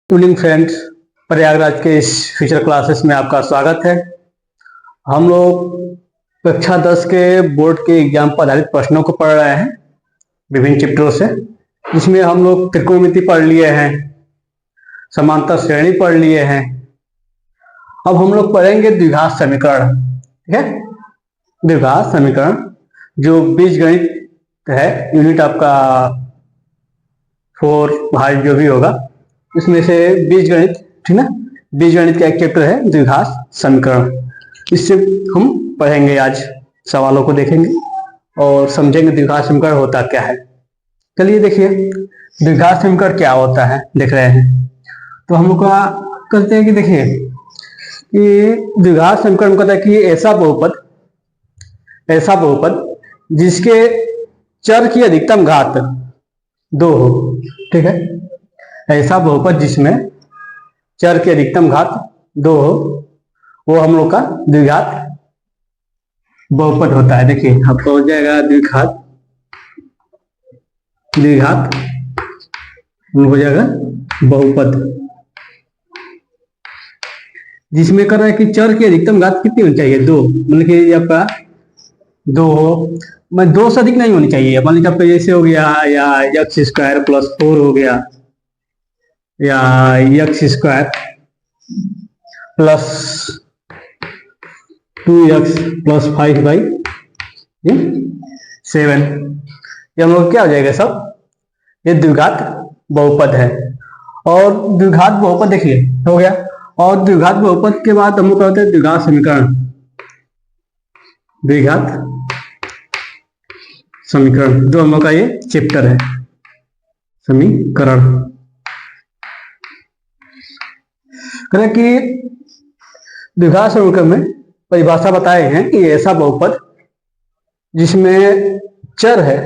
Tuning friends, Prayagraj के इस future classes में आपका स्वागत है। हम लोग कक्षा 10 के बोर्ड के एग्जाम पर आधारित प्रश्नों को पढ़ रहे हैं विभिन्न चैप्टरों से, जिसमें हम लोग त्रिकोणमिति पढ़ लिए हैं, समांतर श्रेणी पढ़ लिए हैं। अब हम लोग पढ़ेंगे द्विघात समीकरण। ठीक है, द्विघात समीकरण जो बीजगणित है, यूनिट आपका 4 भाग जो भी होगा उसमें से बीजगणित, ठीक ना, बीजगणित का एक चैप्टर है द्विघात समीकरण। इससे हम पढ़ेंगे, आज सवालों को देखेंगे और समझेंगे द्विघात समीकरण होता क्या है। चलिए देखिए, द्विघात समीकरण क्या होता है देख रहे हैं। तो हम लोग कहते हैं कि देखिए कि द्विघात समीकरण कहता है कि ऐसा बहुपद जिसके चर की अधिकतम घात 2 हो। ठीक है, ऐसा बहुपद जिसमें चर की अधिकतम घात 2 हो, वो हम लोग का द्विघात बहुपद होता है। देखिए आपको हो जाएगा द्विघात हो जाएगा बहुपद जिसमें कर रहा है कि चर की अधिकतम घात कितनी होनी चाहिए, 2। मतलब कि आपका 2 हो, मैं 2 से अधिक नहीं होनी चाहिए। मान लीजिए आपका जैसे हो गया या x² + 4 हो गया, या x² + 2x + 5/7, ये हम लोग क्या हो जाएगा सब, ये द्विघात बहुपद है। और द्विघात बहुपद देखिए हो गया, और द्विघात बहुपद के बाद हम लोग कहते हैं द्विघात समीकरण। द्विघात समीकरण जो हम लोग का ये चैप्टर है, समीकरण करें कि द्विघात समीकरण में परिभाषा बताए हैं कि ऐसा बहुपद जिसमें चर है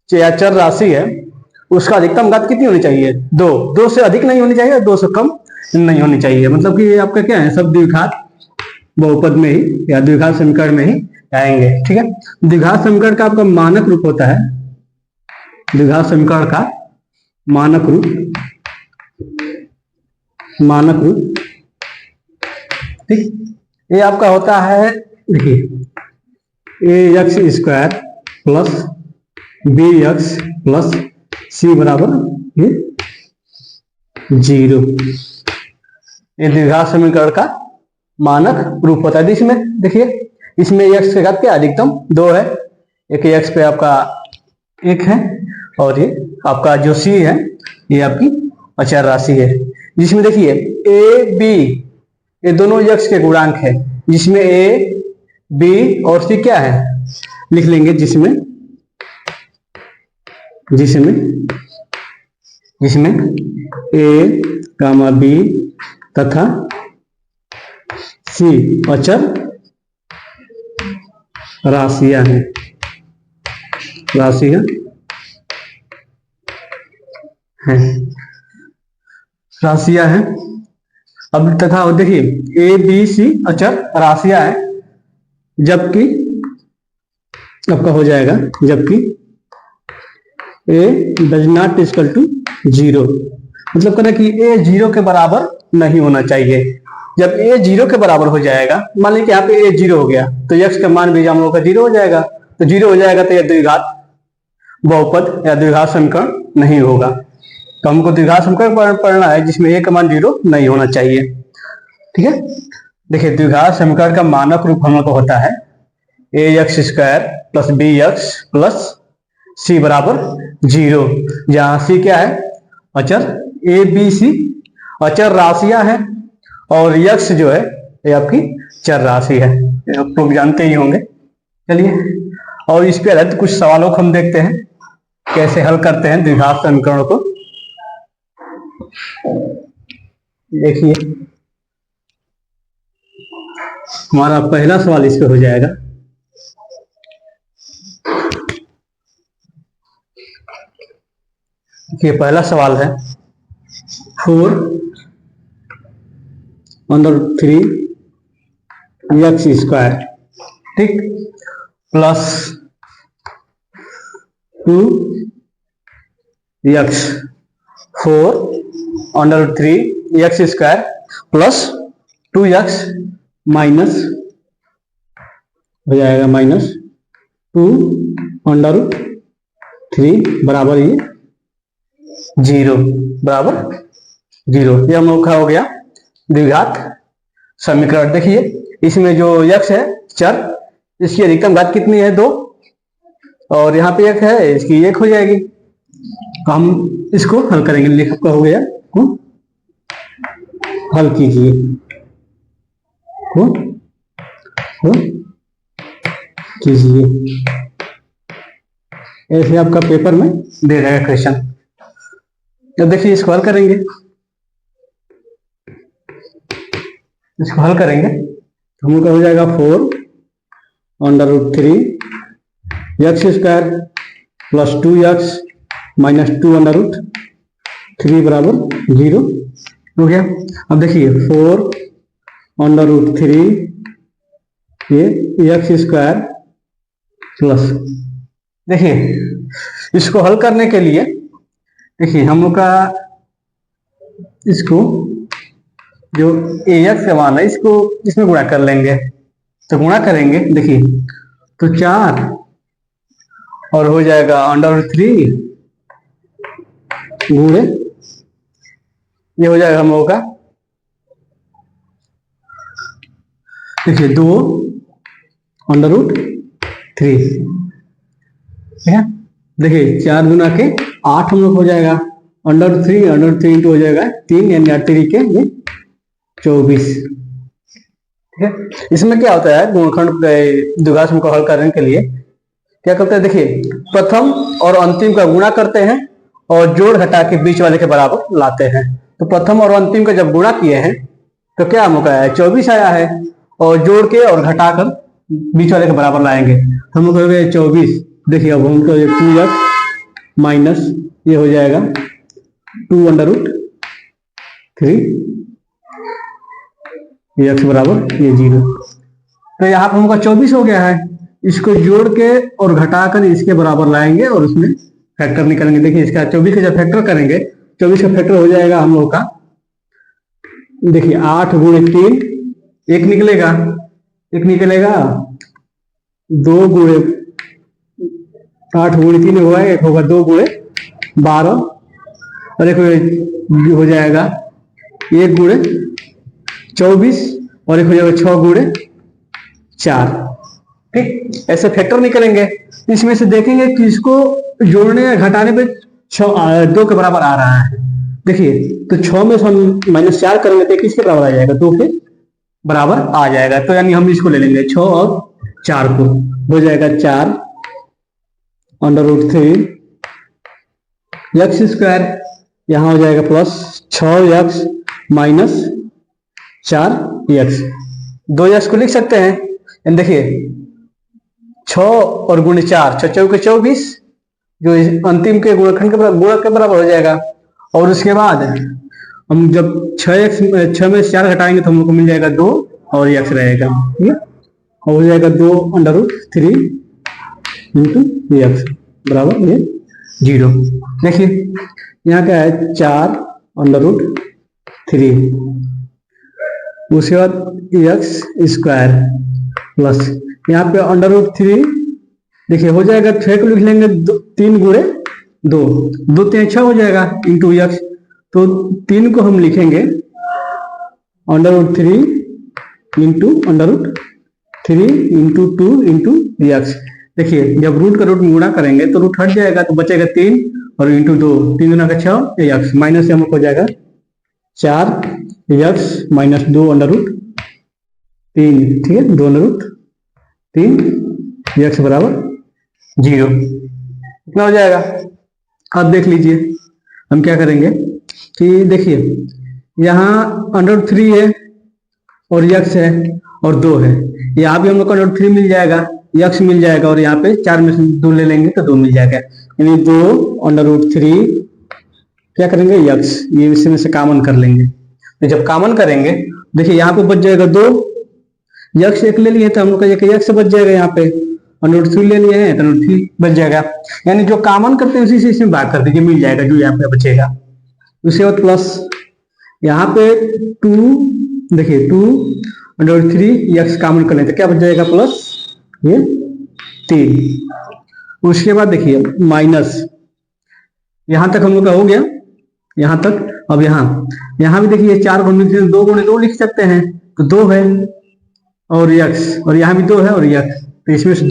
या चर राशि है, उसका अधिकतम घात कितनी होनी चाहिए, 2 से अधिक नहीं होनी चाहिए, 2 से कम नहीं होनी चाहिए। मतलब कि ये आपका क्या है, सब द्विघात बहुपद में ही या द्विघात समीकरण में ही आएंगे। ठीक है, द्विघात समीकरण का आपका मानक रूप होता है, द्विघात समीकरण का मानक रूप ठीक, ये आपका होता है, देखिए ax² + bx + c = 0। ये द्विघात समीकरण का मानक रूप होता है। इसमें देखिए, इसमें x के घात क्या अधिकतम 2 है, एक x पे आपका 1 है, और ये आपका जो c है ये आपकी अचर राशि है। जिसमें देखिए a b ये दोनों x के गुणांक है, जिसमें a b और c क्या है लिख लेंगे, जिसमें a, b तथा c अचर राशियां हैं, अब तथा देखिए ए बी सी अचर राशियां हैं, जबकि आपका हो जाएगा, जबकि ए डज नॉट इक्वल टू 0। मतलब कहना कि ए 0 के बराबर नहीं होना चाहिए। जब ए 0 के बराबर हो जाएगा, मान लीजिए यहाँ पे ए 0 हो गया, तो x का मान भी हम लोग का 0 हो जाएगा। तो 0 हो जाएगा तो यह द्विघात बहुपद या द्विघात समीकरण नहीं होगा। तो हमको द्विघात समीकरण पढ़ना है जिसमें a का मान 0 नहीं होना चाहिए। ठीक है, देखिए द्विघात समीकरण का मानक रूप हम लोग को होता है ax² + bx + c = 0, जहां c क्या है, अचर a b c अचर राशियां हैं, और x जो है ये आपकी चर राशि है, आप लोग जानते ही होंगे। चलिए, और इस पे आधारित कुछ सवालों को हम देखते हैं कैसे हल करते हैं द्विघात समीकरणों को। देखिए हमारा पहला सवाल इस पे हो जाएगा, ये पहला सवाल है 4/3x², ठीक, + 2x 4 under root 3 x square plus 2x minus हो जाएगा माइनस 2 अंडर रूट 3 बराबर ये 0 बराबर 0। ये हम लोग का हो गया द्विघात समीकरण। देखिए इसमें जो x है चर, इसकी अधिकतम घात कितनी है 2, और यहाँ पे 1 है, इसकी 1 हो जाएगी। तो हम इसको हल करेंगे। लिख का हो गया को हल कीजिए को कीजिए, ऐसे आपका पेपर में दे रहेगा क्वेश्चन। तो देखिए इसको हल करेंगे, इसको हल करेंगे तो हम लोग हो जाएगा 4 under root 3 x square plus 2x minus 2 under root 3 बराबर 0 हो गया। अब देखिए 4 अंडर रूट 3 ये एक्स स्क्वायर प्लस, देखिए इसको हल करने के लिए देखिए हम लोग का इसको जो ax का मान है इसको इसमें गुणा कर लेंगे। तो गुणा करेंगे देखिए तो 4 और हो जाएगा अंडर रूट 3 गुणे ये हो जाएगा हम लोगों का देखिए 2 अंडर रूट 3 है। देखिए 4 गुना के 8 हम लोग हो जाएगा, अंडर 3 इंटू हो जाएगा 3 यानी 8 के ये 24। ठीक है, इसमें क्या होता है गुणनखंड द्विघात समीकरण को हल करने के लिए क्या करते हैं, देखिए प्रथम और अंतिम का गुणा करते हैं और जोड़ घटा के बीच वाले के बराबर लाते हैं। तो प्रथम और अंतिम का जब गुणा किए हैं तो क्या हम लोग का 24 आया है, और जोड़ के और घटाकर बीच वाले के बराबर लाएंगे तो हम लोग हो गए 24। देखिए अब हम तो 2x माइनस ये हो जाएगा 2 अंडर रूट 3 x बराबर ये 0। तो यहाँ पर हमका 24 हो गया है, इसको जोड़ के और घटाकर इसके बराबर लाएंगे और उसमें फैक्टर निकालेंगे। देखिए इसका 24 का जब फैक्टर करेंगे 24 का फैक्टर हो जाएगा हम लोग का, देखिए 8 गुणे 3 1 निकलेगा, 1 निकलेगा 2 गुणे 8 गुणे 3 होगा, 1 होगा 2 गुणे 12 और एक हो जाएगा 1 गुणे 24 और एक हो जाएगा 6 गुणे 4। ठीक, ऐसे फैक्टर निकलेंगे। इसमें से देखेंगे कि इसको जोड़ने या घटाने पे 2 के बराबर आ रहा है। देखिए तो 6 में से हम -4 करेंगे तो किसके बराबर आ जाएगा, 2 के बराबर आ जाएगा। तो यानी हम इसको ले लेंगे 6 और 4 को, हो जाएगा 4 अंडर रूट 3 एक्स स्क्वायर, यहां हो जाएगा plus 6x minus 4x, 2x को लिख सकते हैं। देखिए 6 और गुणे 4 6 चौके 24 जो अंतिम के गुणनखंड के गुणक के बराबर हो जाएगा। और उसके बाद हम जब 6 में 4 घटाएंगे तो हम लोग को मिल जाएगा 2 और x रहेगा, ठीक है, और हो जाएगा 2 अंडर रूट 3 इंटू एक्स बराबर ये 0। देखिए यहाँ क्या है 4 अंडर रूट 3, उसके बाद एक्स स्क्वायर प्लस यहाँ पे अंडर रूट 3, देखिए हो जाएगा 6 को लिख लेंगे 3 गुणे 2 2 3 6 हो जाएगा इंटू एक्स, तो 3 को हम लिखेंगे under root 3 into under root 3 into 2 into x. देखिए जब रूट का रूट में गुणा करेंगे तो रूट हट जाएगा तो बचेगा 3 और इंटू 2 3 गुना का 6 एक्स माइनस से हम लोग हो जाएगा 4 एक्स माइनस 2 अंडर रूट 3, ठीक है, 2 अंडर रूट 3 एक्स बराबर 0। कितना हो जाएगा अब देख लीजिए। हम क्या करेंगे कि देखिए यहाँ अंडर रूट 3 है और एक्स है और 2 है, यहाँ भी हम लोग को अंडर रूट 3 मिल जाएगा, एक्स मिल जाएगा और यहाँ पे 4 में से 2 ले लेंगे तो 2 मिल जाएगा, यानी 2 अंडर रूट 3 क्या करेंगे एक्स, ये इसमें से कॉमन कर लेंगे। तो जब कॉमन करेंगे देखिए यहाँ पे बच जाएगा 2, एक्स 1 ले लिए तो हम लोग का एक्स बच जाएगा, यहाँ पे अंडर रूट 3 ले लिए हैं तो अंडर रूट 3 बच जाएगा, यानी जो कॉमन करते हैं उसी से इसमें भाग कर दीजिए, मिल जाएगा जो यहाँ पे बचेगा। उसके बाद प्लस यहाँ पे 2, देखिए 2√3 कॉमन कर लेते क्या बच जाएगा प्लस ये 3। उसके बाद देखिए माइनस, यहां तक हम लोग का हो गया यहां तक। अब यहाँ भी देखिए 4 गुणे 2 गुणे 2 लिख सकते हैं, तो 2 है और यक्स, और यहाँ भी 2 है और यक्स, तो इसमें से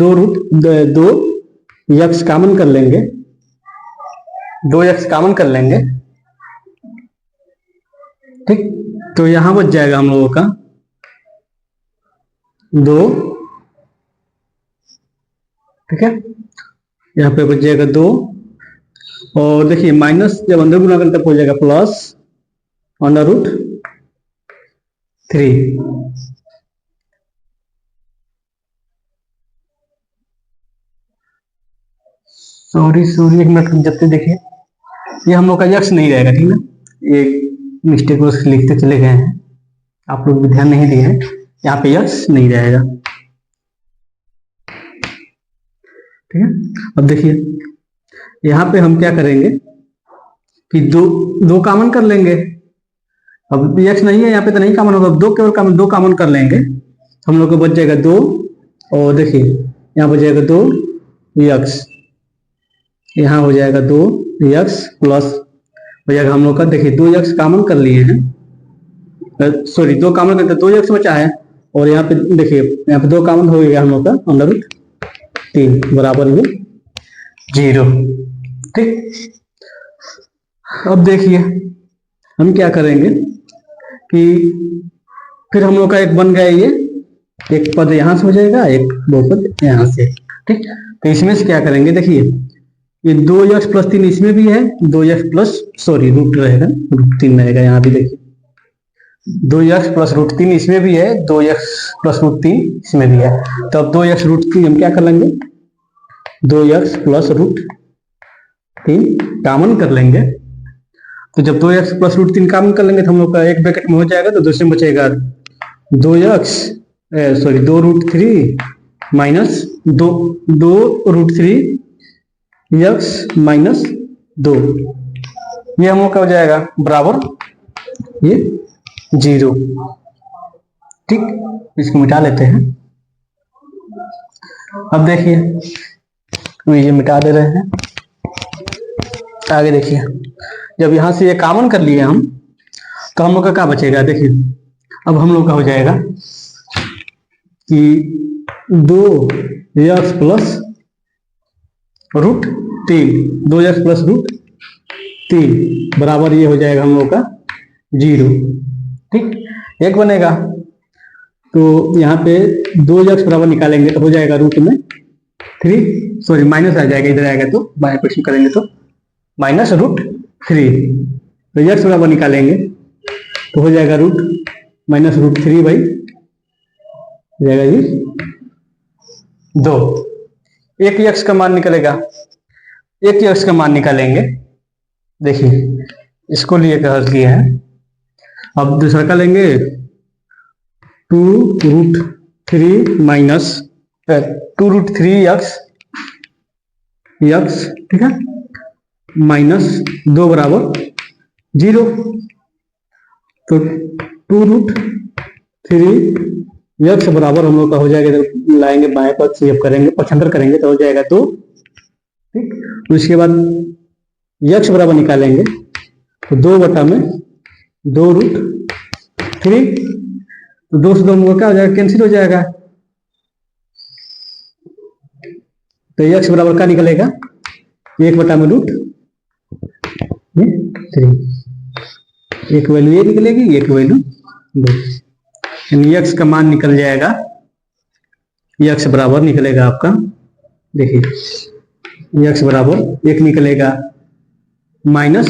2 यक्स कॉमन कर लेंगे, 2 यक्स कॉमन कर लेंगे, ठीक। तो यहां बच जाएगा हम लोगों का 2, ठीक है, यहाँ पे बच जाएगा 2। और देखिए माइनस जब अंदर गुना करें तब हो जाएगा प्लस √3। सॉरी एक मिनट जब तक देखिए, ये हम लोग का यक्स नहीं रहेगा, ठीक है, ये मिस्टेक को लिखते चले गए हैं, आप लोग भी ध्यान नहीं दिए हैं, यहाँ पे यक्स नहीं रहेगा, ठीक है। अब देखिए यहाँ पे हम क्या करेंगे कि दो कॉमन कर लेंगे। अब यक्स नहीं है यहाँ पे तो नहीं कॉमन होगा, दो केवल कॉमन, 2 कॉमन कर लेंगे, हम लोग को बच जाएगा 2। और देखिए यहाँ बच जाएगा 2 यक्स, यहाँ हो जाएगा 2 यक्स प्लस हो जाएगा हम लोग का, देखिए 2 यक्स कॉमन कर लिए हैं, सॉरी 2 कॉमन करते 2 यक्स बचा है, और यहाँ पे देखिए यहाँ पे 2 कॉमन हो गया हम लोग का √3 बराबर ये 0, ठीक। अब देखिए हम क्या करेंगे कि फिर हम लोग का एक बन गया ये, एक पद यहां से हो जाएगा, एक बहुपद यहां से, ठीक। तो इसमें से क्या करेंगे, देखिए ये 2x प्लस 3 इसमें भी है, 2x प्लस सॉरी रूट रहेगा, √3 रहेगा, यहाँ भी देखिए 2x प्लस √3 इसमें भी है, 2x प्लस √3 इसमें भी है। तो अब 2x √3 हम क्या कर लेंगे, 2x प्लस √3 कॉमन कर लेंगे। तो जब 2x प्लस √3 कॉमन कर लेंगे तो हम लोग का एक ब्रैकेट में हो जाएगा, तो दूसरे में बचेगा 2√3 माइनस 2√3 यक्स माइनस 2, ये हम लोग का हो जाएगा बराबर ये 0, ठीक। इसको मिटा लेते हैं। अब देखिए ये मिटा दे रहे हैं, आगे देखिए जब यहां से ये कॉमन कर लिए हम, तो हम लोग का क्या बचेगा, देखिए अब हम लोग का हो जाएगा कि 2x प्लस √3, 2x प्लस √3 बराबर ये हो जाएगा हम लोग का 0, ठीक। एक बनेगा, तो यहाँ पे 2x बराबर निकालेंगे तो हो जाएगा रूट में 3, सॉरी माइनस आ जाएगा, इधर आएगा तो बाएं पक्ष में करेंगे तो माइनस √3, तो x बराबर निकालेंगे तो हो जाएगा माइनस √3 भाई हो जाएगा जी 2। एक x का मान निकलेगा, एक x का मान निकालेंगे, देखिए इसको लिए कर किए हैं। अब दूसरा का लेंगे 2√3 माइनस 2√3x, ठीक है, माइनस 2 बराबर 0। तो 2√3x बराबर हम लोग का हो जाएगा, इधर लाएंगे बाएं पक्ष से, करेंगे पक्षांतर करेंगे तो हो जाएगा 2, ठीक। उसके बाद x बराबर निकालेंगे तो 2/2√3, तो 2 से 2 हम लोग क्या हो जाएगा, कैंसिल हो जाएगा, तो x बराबर क्या निकलेगा, 1/√3, एक वैल्यू ये निकलेगी, एक वैल्यू 2, यानी x का मान निकल जाएगा, x बराबर निकलेगा आपका, देखिए x बराबर 1 निकलेगा माइनस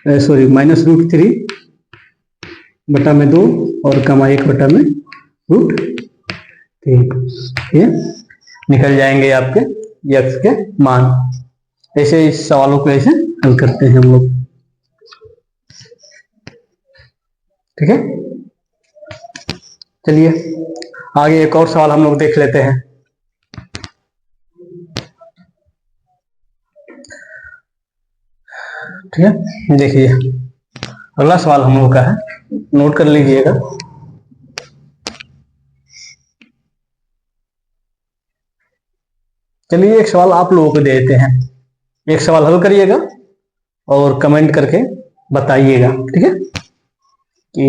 √3/2 और कमा 1/√3, ये निकल जाएंगे आपके x के मान। ऐसे इस सवालों को ऐसे हल करते हैं हम लोग, ठीक है। चलिए आगे एक और सवाल हम लोग देख लेते हैं। ठीक है, देखिए अगला सवाल हम लोग का है, नोट कर लीजिएगा। चलिए एक सवाल आप लोगों को दे देते हैं, एक सवाल हल करिएगा और कमेंट करके बताइएगा, ठीक है, कि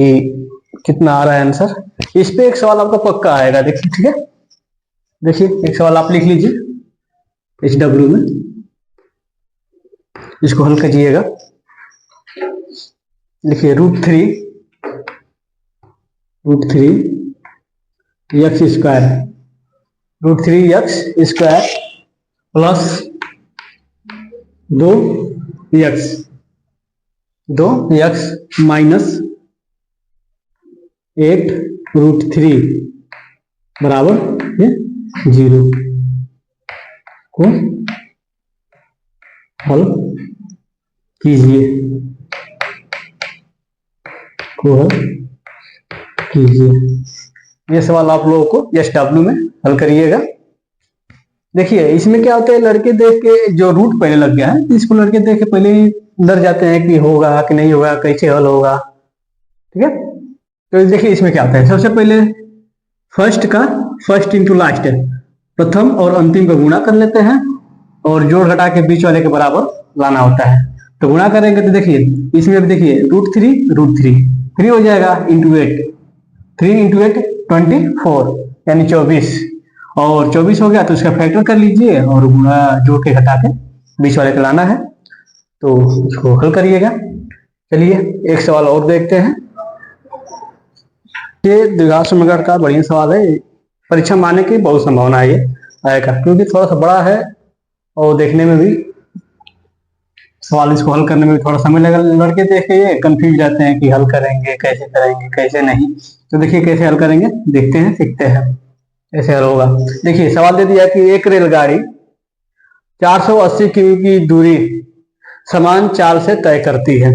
कितना आ रहा है आंसर। इस पे एक सवाल आपका पक्का आएगा, देखिए, ठीक है। देखिए एक सवाल आप लिख लीजिए HW में, इसको हल कीजिएगा। लिखिए √3 x square, √3 x square plus 2x minus 8 √3 बराबर 0 को हल कीजिए, ये सवाल आप लोगों को SW में हल करिएगा। देखिए इसमें क्या होता है, लड़के देख के जो रूट पहले लग गया है, इसको लड़के देख के पहले ही डर जाते हैं कि होगा कि नहीं होगा, कैसे हल होगा, ठीक है। तो देखिए इसमें क्या होता है, सबसे पहले फर्स्ट इंटू लास्ट, प्रथम और अंतिम का गुणा कर लेते हैं और जोड़ घटा के बीच वाले के बराबर लाना होता है। तो गुणा करेंगे तो देखिए इसमें भी देखिए √3 हो जाएगा इंटू 8, 3 इंटू 8 24 यानी 24, और 24 हो गया तो इसका फैक्टर कर लीजिए और गुणा जोड़ के घटा के बीच वाले का लाना है, तो उसको हल करिएगा। चलिए एक सवाल और देखते हैं। ये द्विघात समीकरण का बढ़िया सवाल है, परीक्षा में आने की बहुत संभावना है ये आएगा, क्योंकि थोड़ा सा बड़ा है और देखने में भी सवाल, इसको हल करने में भी थोड़ा समय लगेगा। लड़के देख के ये कंफ्यूज जाते हैं कि हल करेंगे कैसे नहीं। तो देखिए कैसे हल करेंगे, देखते हैं, सीखते हैं कैसे हल होगा। देखिए सवाल दे दिया कि एक रेलगाड़ी 480 किमी की दूरी समान चाल से तय करती है।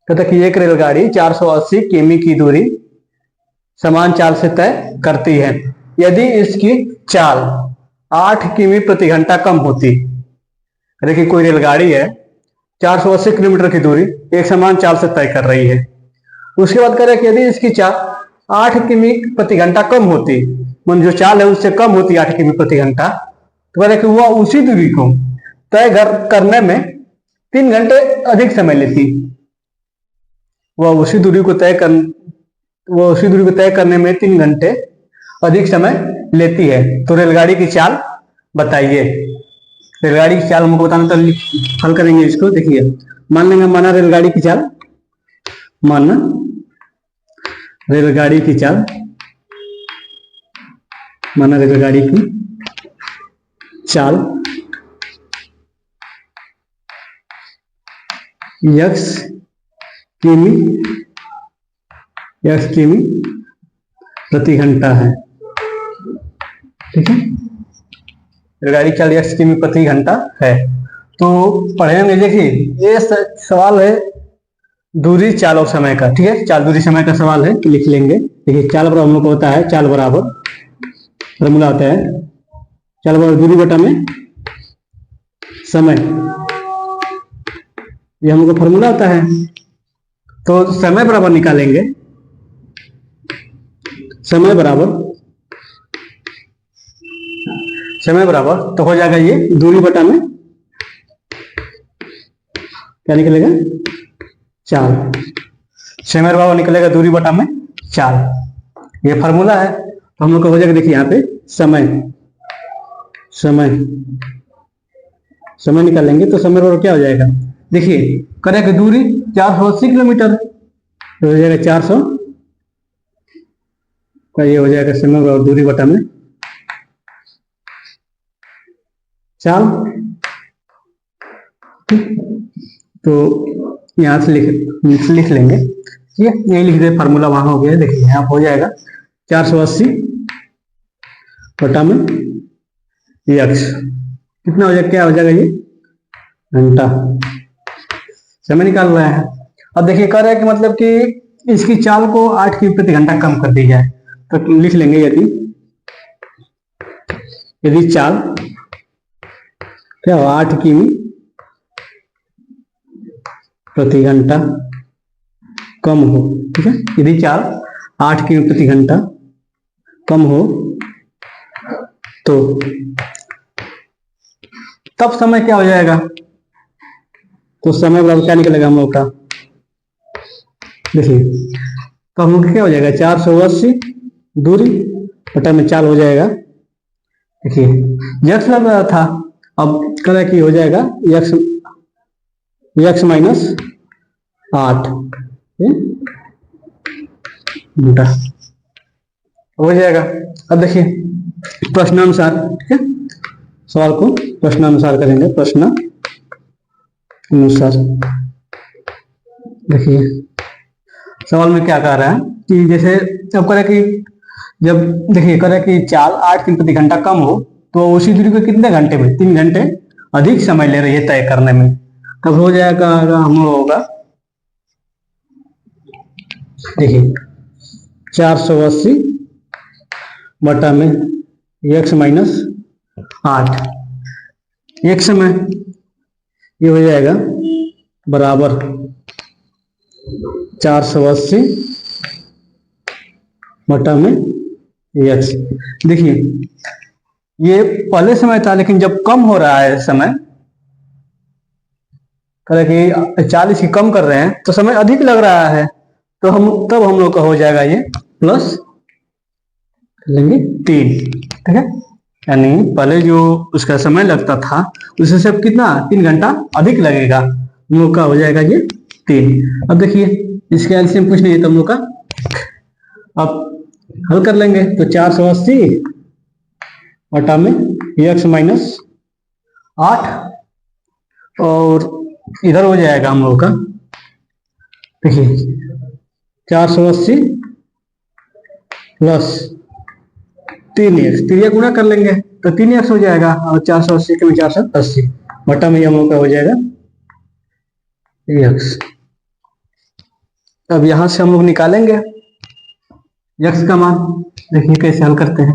कहता कि एक रेलगाड़ी 480 किमी की दूरी समान चाल से तय करती है, यदि इसकी चाल 8 किमी प्रति घंटा कम होती। देखिए कोई रेलगाड़ी है 480 किलोमीटर की दूरी एक समान चाल से तय कर रही है, उसके बाद कह रहे कि यदि इसकी चाल 8 किमी प्रति घंटा कम होती, मन जो चाल है उससे कम होती 8 किमी प्रति घंटा, तो कह रहे कि वह उसी दूरी को तय करने में 3 घंटे अधिक समय लेती। वह उसी दूरी को तय करने में 3 घंटे अधिक समय लेती है, तो रेलगाड़ी की चाल बताइए। रेलगाड़ी की चाल हमको बताना, तो हल करेंगे इसको। देखिए मान लेंगे, माना रेलगाड़ी की चाल x किमी प्रति घंटा है, ठीक है। रेलगाड़ी की चाल x किमी प्रति घंटा है, तो पढ़ेंगे। देखिए ये सवाल है दूरी, चाल और समय का, ठीक है। चाल दूरी समय का सवाल है, लिख लेंगे। देखिए चाल बराबर हम लोग को होता है, चाल बराबर फॉर्मूला होता है चाल बराबर दूरी बटा में समय, ये हम लोग का फॉर्मूला होता है। तो समय बराबर निकालेंगे, समय बराबर तो हो जाएगा ये दूरी बटा में क्या निकलेगा, चाल। समय बराबर निकलेगा दूरी बटा में चाल, ये फार्मूला है। तो हम लोग को हो जाएगा, देखिए यहाँ पे समय निकालेंगे तो समय बराबर क्या हो जाएगा, देखिए करें कि दूरी 480 किलोमीटर, तो हो जाएगा 400 का, ये हो जाएगा समय बराबर दूरी बटा में चाल। तो यहां से लिख लेंगे, ठीक है। यही लिख दे, फार्मूला वहां हो गया। देखिए यहाँ हो जाएगा 480 बटा में x, कितना हो जाएगा, क्या हो जाएगा, ये घंटा। समय निकाल रहा है। अब देखिए कह रहा है कि मतलब कि इसकी चाल को 8 किमी प्रति घंटा कम कर दी जाए, तो लिख लेंगे यदि चाल क्या हो 8 किमी प्रति घंटा कम हो, ठीक है। यदि चाल 8 किमी प्रति घंटा कम हो तो तब समय क्या हो जाएगा? तो समय बराबर क्या निकलेगा हम लोग का? देखिए, तो हम लोग क्या हो जाएगा? 480 दूरी बटा में चाल हो जाएगा। देखिए, यक्स लग रहा था, अब कह कि हो जाएगा यक्स माइनस 8 बटा हो जाएगा। अब देखिए प्रश्नानुसार, ठीक है, सवाल को प्रश्नानुसार करेंगे। प्रश्न अनुसार देखिए सवाल में क्या कह रहा है कि जैसे अब कह रहा है कि जब देखिए कह रहा है कि चाल 8 किमी प्रति घंटा कम हो तो उसी दूरी को कितने घंटे में? 3 घंटे अधिक समय ले रही है तय करने में। तब हो जाएगा हम लोगों का, देखिए 480 बटा में x माइनस 8, एक समय ये हो जाएगा बराबर 480 बटा में x। देखिए ये पहले समय था, लेकिन जब कम हो रहा है समय, करें कि 40 की कम कर रहे हैं तो समय अधिक लग रहा है, तो तब हम लोग का हो जाएगा ये प्लस लेंगे 3, ठीक है। यानी पहले जो उसका समय लगता था उससे सब कितना 3 घंटा अधिक लगेगा, हम लोग का हो जाएगा ये 3। अब देखिए इसके एलसीएम कुछ नहीं है तो हम लोग का अब हल कर लेंगे। तो 480 बटा में x माइनस 8 और इधर हो जाएगा हम लोग का, देखिए 480 प्लस 3x, 3 गुणा कर लेंगे तो 3x हो जाएगा, और 480 के में 480 बटा में हम लोग का हो जाएगा x। अब यहां से हम लोग निकालेंगे x का मान। देखिए कैसे हल करते हैं।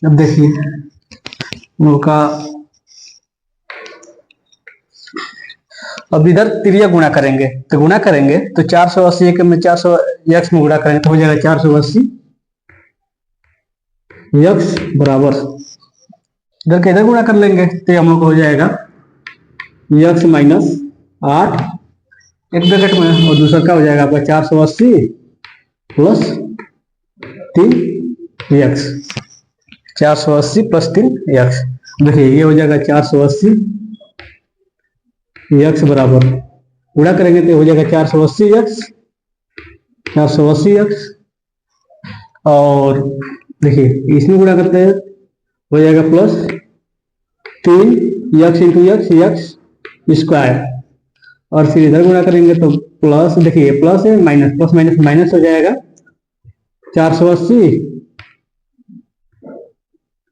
अब देखिए हम लोग का अब इधर 3 गुणा करेंगे, तो गुणा करेंगे तो 480 के में 400 x में गुणा करेंगे तो हो जाएगा 480 x बराबर इधर के इधर गुणा कर लेंगे तो हम लोग को हो जाएगा x माइनस 8 एक ब्रैकेट में, और दूसरा क्या हो जाएगा आपका 480 प्लस 3x, 480 प्लस 3x। देखिए ये हो जाएगा 480 x बराबर गुणा करेंगे तो हो जाएगा 480x, 480x, और देखिए इसमें गुणा करते हैं हो जाएगा plus 3x into x square, और फिर इधर गुणा करेंगे तो प्लस, देखिए प्लस है माइनस, प्लस माइनस माइनस हो जाएगा 480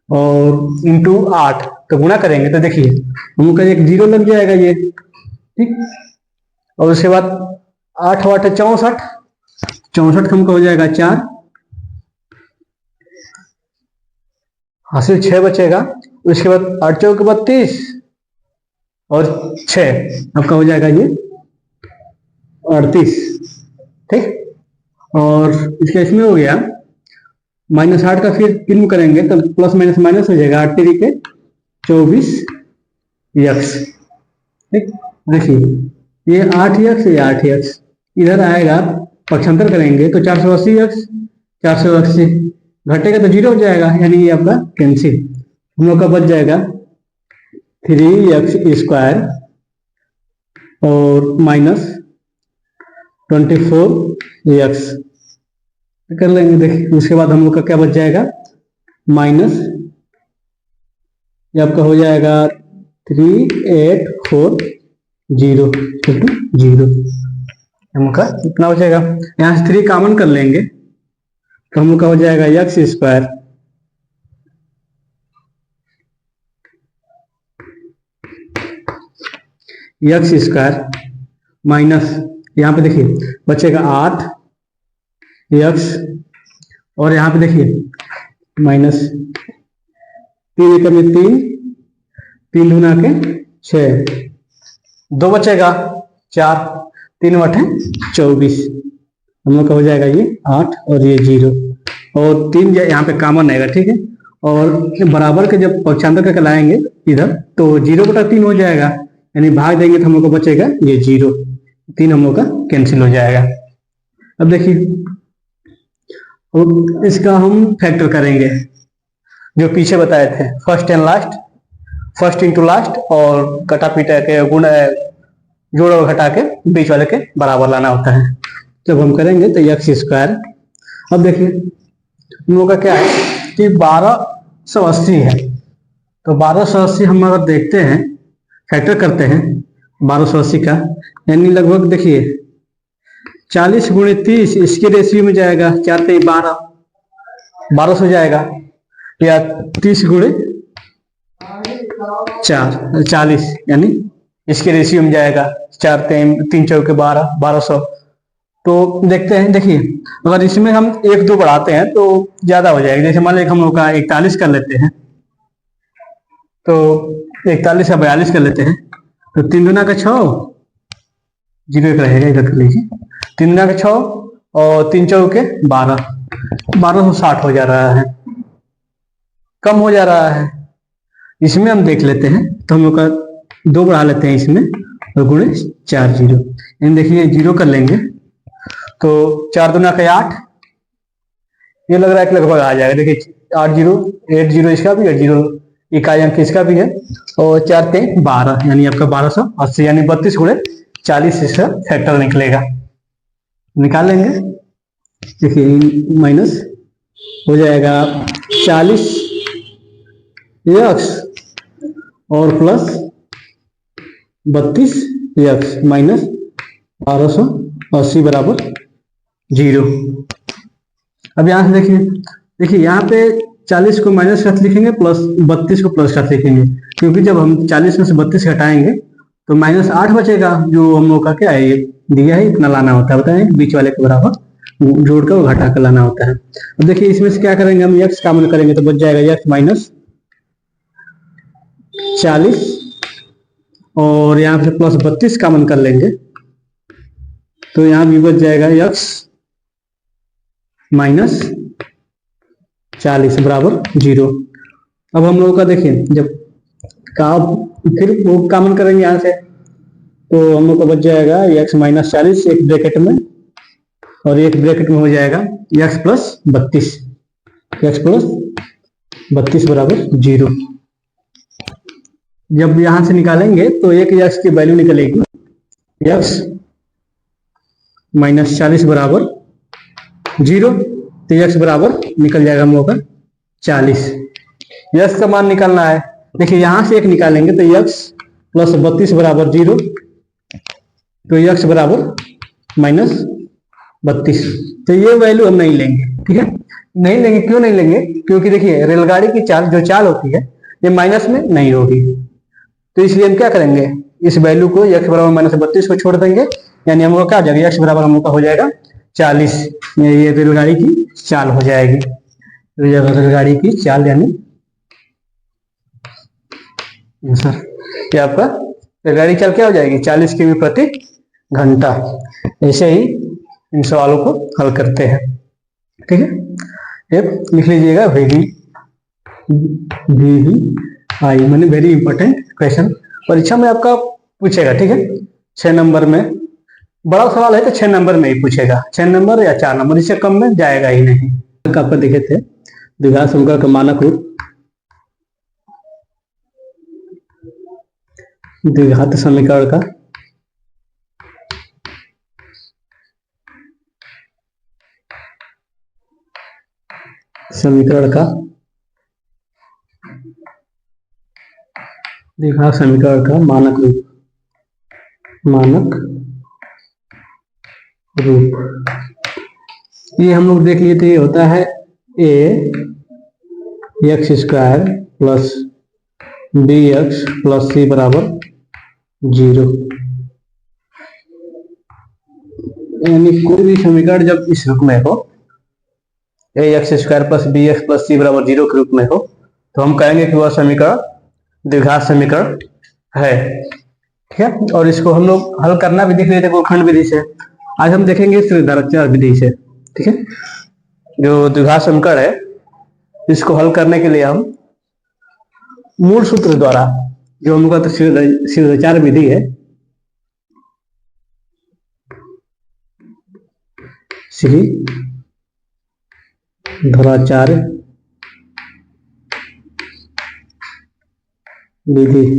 और इंटू 8, तो गुणा करेंगे तो देखिए हमको एक 0 लग जाएगा ये, ठीक। और उसके बाद 8 8 है 64, 64 हमको हो जाएगा 4, हासिल 6 बचेगा। उसके बाद 8 चौके 32 और 6 आपका हो जाएगा ये 38, ठीक। और इसका इसमें हो गया -8 का फिर किन करेंगे तो प्लस माइनस माइनस हो जाएगा, 8 3 के 24x, ठीक। देखिए ये 8x ये 8x इधर आएगा, पक्षांतर करेंगे तो 480x 480 घटेगा तो 0 हो जाएगा, यानी ये आपका कैंसिल। हम लोग का बच जाएगा 3x स्क्वायर और माइनस 24x कर लेंगे। देखिए उसके बाद हम लोग का क्या बच जाएगा माइनस, ये आपका हो जाएगा 3840 0 हम का इतना बचेगा। यहाँ से 3 कॉमन कर लेंगे तो हम लोग का हो जाएगा x स्क्वायर माइनस, यहाँ पे देखिए बचेगा 8x, और यहाँ पे देखिए माइनस 3 एकम में 3 दूना के 6 2 बचेगा, 4, 3 बटे 24, हम लोग का हो जाएगा ये 8 और ये 0, और 3 यहाँ पे कॉमन आएगा, ठीक है। और बराबर के जब पक्षांतर करके लाएंगे इधर तो 0/3 हो जाएगा, यानी भाग देंगे तो हम लोग को बचेगा ये 0, 3 हम लोग का कैंसिल हो जाएगा। अब देखिए, अब इसका हम फैक्टर करेंगे जो पीछे बताए थे, first and last, first into last, और कटा पीटा के गुण जोड़ और घटा के बीच वाले के बराबर लाना होता है। जब हम करेंगे तो x²। अब देखिए हम लोग का क्या है कि 1280 है, तो 1280 हम अगर देखते हैं, फैक्टर करते हैं 1280 का, यानी लगभग देखिए 40 गुणे 30 इसके रेशियो में जाएगा, 4 पे 12, 1200 जाएगा, या 30 गुणे 4 40, यानी इसके रेशियो में जाएगा, 4 3 चौके 12, 1200। तो देखते हैं, देखिए अगर इसमें हम 1 2 बढ़ाते हैं तो ज्यादा हो जाएगा। जैसे मान लीजिए हम लोग का 41 कर लेते हैं, तो 41 या 42 कर लेते हैं, तो 3 दूना का 6, 0 1 रहेगा, इधर कर लीजिए, 3 दूना का 6 और 3 चौके 12, 1260 हो जा रहा है, कम हो जा रहा है। इसमें हम देख लेते हैं तो हम लोग का 2 बढ़ा लेते हैं इसमें, और गुणे 4 0, इन देखिए 0 कर लेंगे तो 4 दूना का 8, ये लग रहा है कि लगभग आ जाएगा। देखिए 8 0 8 0 इसका भी, 8 0 इकाई अंक इसका भी है, और 4 3 12, यानी आपका 1280, यानी 32 गुणे 40 इसका फैक्टर निकलेगा। निकाल लेंगे, देखिए माइनस हो जाएगा 40 x और प्लस 32 x माइनस 1280 बराबर 0। अब यहां से देखिए यहाँ पे 40 को माइनस का लिखेंगे, प्लस 32 को प्लस का लिखेंगे, क्योंकि जब हम 40 में से 32 घटाएंगे तो माइनस 8 बचेगा, जो हम लोग का क्या है, ये दिया है, इतना लाना होता है, बताएं बीच वाले के बराबर जोड़कर और घटा कर लाना होता है। अब देखिए इसमें से क्या करेंगे, हम x कॉमन करेंगे तो बच जाएगा x माइनस 40, और यहाँ पे प्लस 32 कॉमन कर लेंगे तो यहाँ भी बच जाएगा x माइनस 40 बराबर 0। अब हम लोगों का देखिए, जब का फिर वो कॉमन करेंगे यहाँ से तो हम लोग का बच जाएगा x माइनस 40 एक ब्रैकेट में, और एक ब्रैकेट में हो जाएगा x प्लस 32, x प्लस 32 बराबर 0। जब यहां से निकालेंगे तो एक x की वैल्यू निकलेगी, x माइनस 40 बराबर 0, तो x बराबर निकल जाएगा हम लोग का 40। x का मान निकालना है, देखिए यहां से एक निकालेंगे तो x प्लस 32 बराबर 0, तो x बराबर माइनस 32। तो ये वैल्यू हम नहीं लेंगे, ठीक है, नहीं लेंगे। क्यों नहीं लेंगे, क्योंकि देखिए रेलगाड़ी की चाल जो चाल होती है ये माइनस में नहीं होगी, तो इसलिए हम क्या करेंगे, इस वैल्यू को x बराबर माइनस 32 को छोड़ देंगे, यानी हम लोग क्या आ जाएगा, x बराबर हम लोग का हो जाएगा 40। ये रेलगाड़ी की चाल हो जाएगी, रेलगाड़ी की चाल, यानी सर ये आपका रेलगाड़ी की चाल क्या हो जाएगी, 40 किमी प्रति घंटा। ऐसे ही इन सवालों को हल करते हैं, ठीक है। ये लिख लीजिएगा, आई मैंने वेरी इंपॉर्टेंट क्वेश्चन परीक्षा में आपका पूछेगा, ठीक है। 6 नंबर में बड़ा सवाल है तो 6 नंबर में ही पूछेगा, 6 नंबर या 4 नंबर, इससे कम में जाएगा ही नहीं। आपका देखे थे द्विघात समीकरण का मानक रूप, द्विघात समीकरण का द्विघात समीकरण का मानक रूप ये हम लोग देख लिए थे, ये होता है a x² plus bx plus c बराबर 0, यानी कोई भी समीकरण जब इस रूप में हो, ax² plus bx plus c बराबर 0 के रूप में हो, तो हम कहेंगे कि वह समीकरण द्विघात समीकरण है। ठीक है। और इसको हम लोग हल करना भी देख रहे थे गुणनखंड विधि से, आज हम देखेंगे श्रेणीधाराचार विधि से। ठीक है, जो द्विघात समीकरण है इसको हल करने के लिए हम मूल सूत्र द्वारा, जो हम लोग का श्रेणीधाराचार विधि है, श्रेणीधाराचार विधि,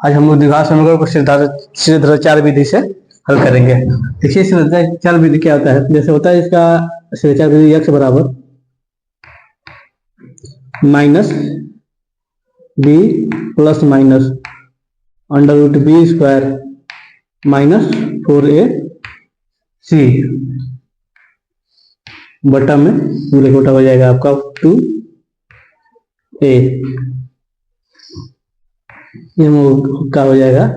आज हम लोग द्विघात समीकरण को श्रेणीधाराचार विधि से हल करेंगे। देखिए श्रेणीधाराचार विधि क्या होता है, जैसे होता है इसका श्रेणीधाराचार विधि x बराबर minus b plus minus under root b square minus 4ac बटा में पूरे छोटा हो जाएगा आपका 2a, ये क्या हो जाएगा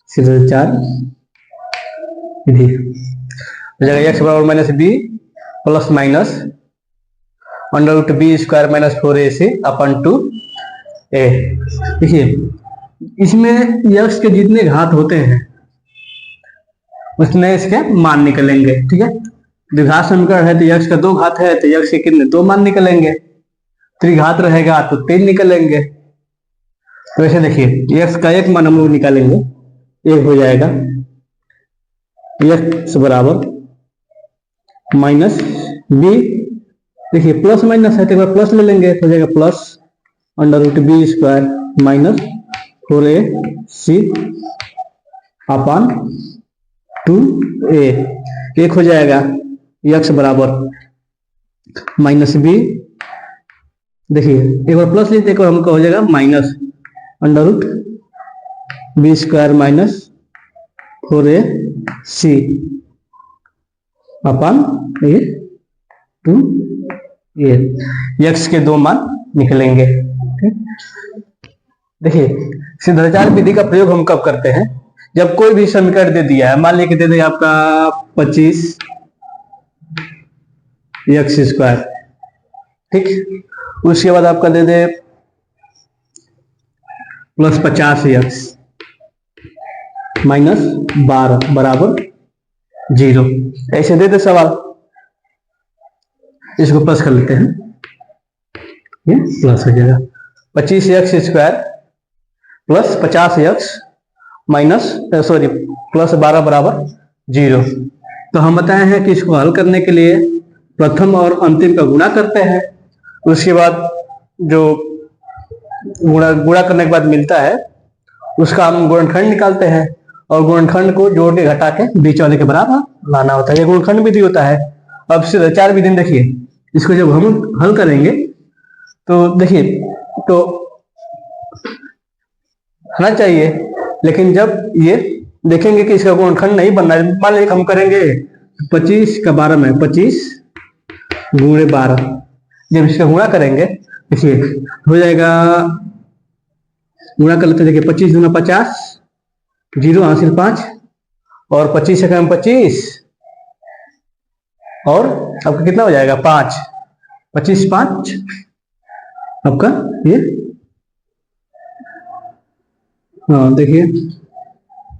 श्रेणीधाराचार विधि हो जाएगा। एक्स बराबर minus b plus minus under root b square minus 4ac upon 2a। देखिए इसमें यक्स के जितने घात होते हैं उसमें इसके मान निकलेंगे। ठीक है, द्विघात समीकरण है तो यक्स का 2 घात है तो यक्स के कितने 2 मान निकलेंगे, त्रिघात रहेगा तो 3 निकलेंगे। तो ऐसे देखिए x का एक मान हम लोग निकालेंगे, एक हो जाएगा x बराबर माइनस बी, देखिए प्लस माइनस है तो एक बार प्लस ले लेंगे तो हो जाएगा plus under root b square minus 4ac upon 2a, एक हो जाएगा x बराबर माइनस बी, देखिए एक बार प्लस लेते एक बार हमको हो जाएगा minus under root b square minus 4ac upon ये 2a, x के 2 मान निकलेंगे। देखिए श्रेणीधाराचार विधि का प्रयोग हम कब करते हैं, जब कोई भी समीकरण दे दिया है, मान लीजिए दे दे आपका 25x स्क्वायर, ठीक, उसके बाद आपका दे दे प्लस 50x माइनस 12 बराबर 0, ऐसे दे दे सवाल, इसको प्लस कर लेते हैं, ये प्लस हो जाएगा 25x square plus 50x minus sorry plus 12 बराबर 0। तो हम बताए हैं कि इसको हल करने के लिए प्रथम और अंतिम का गुणा करते हैं, उसके बाद जो गुणा करने के बाद मिलता है उसका हम गुणनखंड निकालते हैं और गुणनखंड को जोड़ के घटा के बीच वाले के बराबर लाना होता है, ये गुणनखंड विधि होता है। अब श्रेणीधाराचार विधि देखिए, इसको जब हम हल करेंगे तो देखिए तो आना चाहिए, लेकिन जब ये देखेंगे कि इसका गुणनखंड नहीं बनना है, मान लीजिए हम करेंगे 25 का 12 में 25 गुणे 12, जब इसका गुणा करेंगे देखिए हो जाएगा, गुणा कर लेते देखिए 25 दूना 50, 0 हासिल 5 और 25 से कम 25 और आपका कितना हो जाएगा 5, 25 5 आपका ये, हाँ देखिए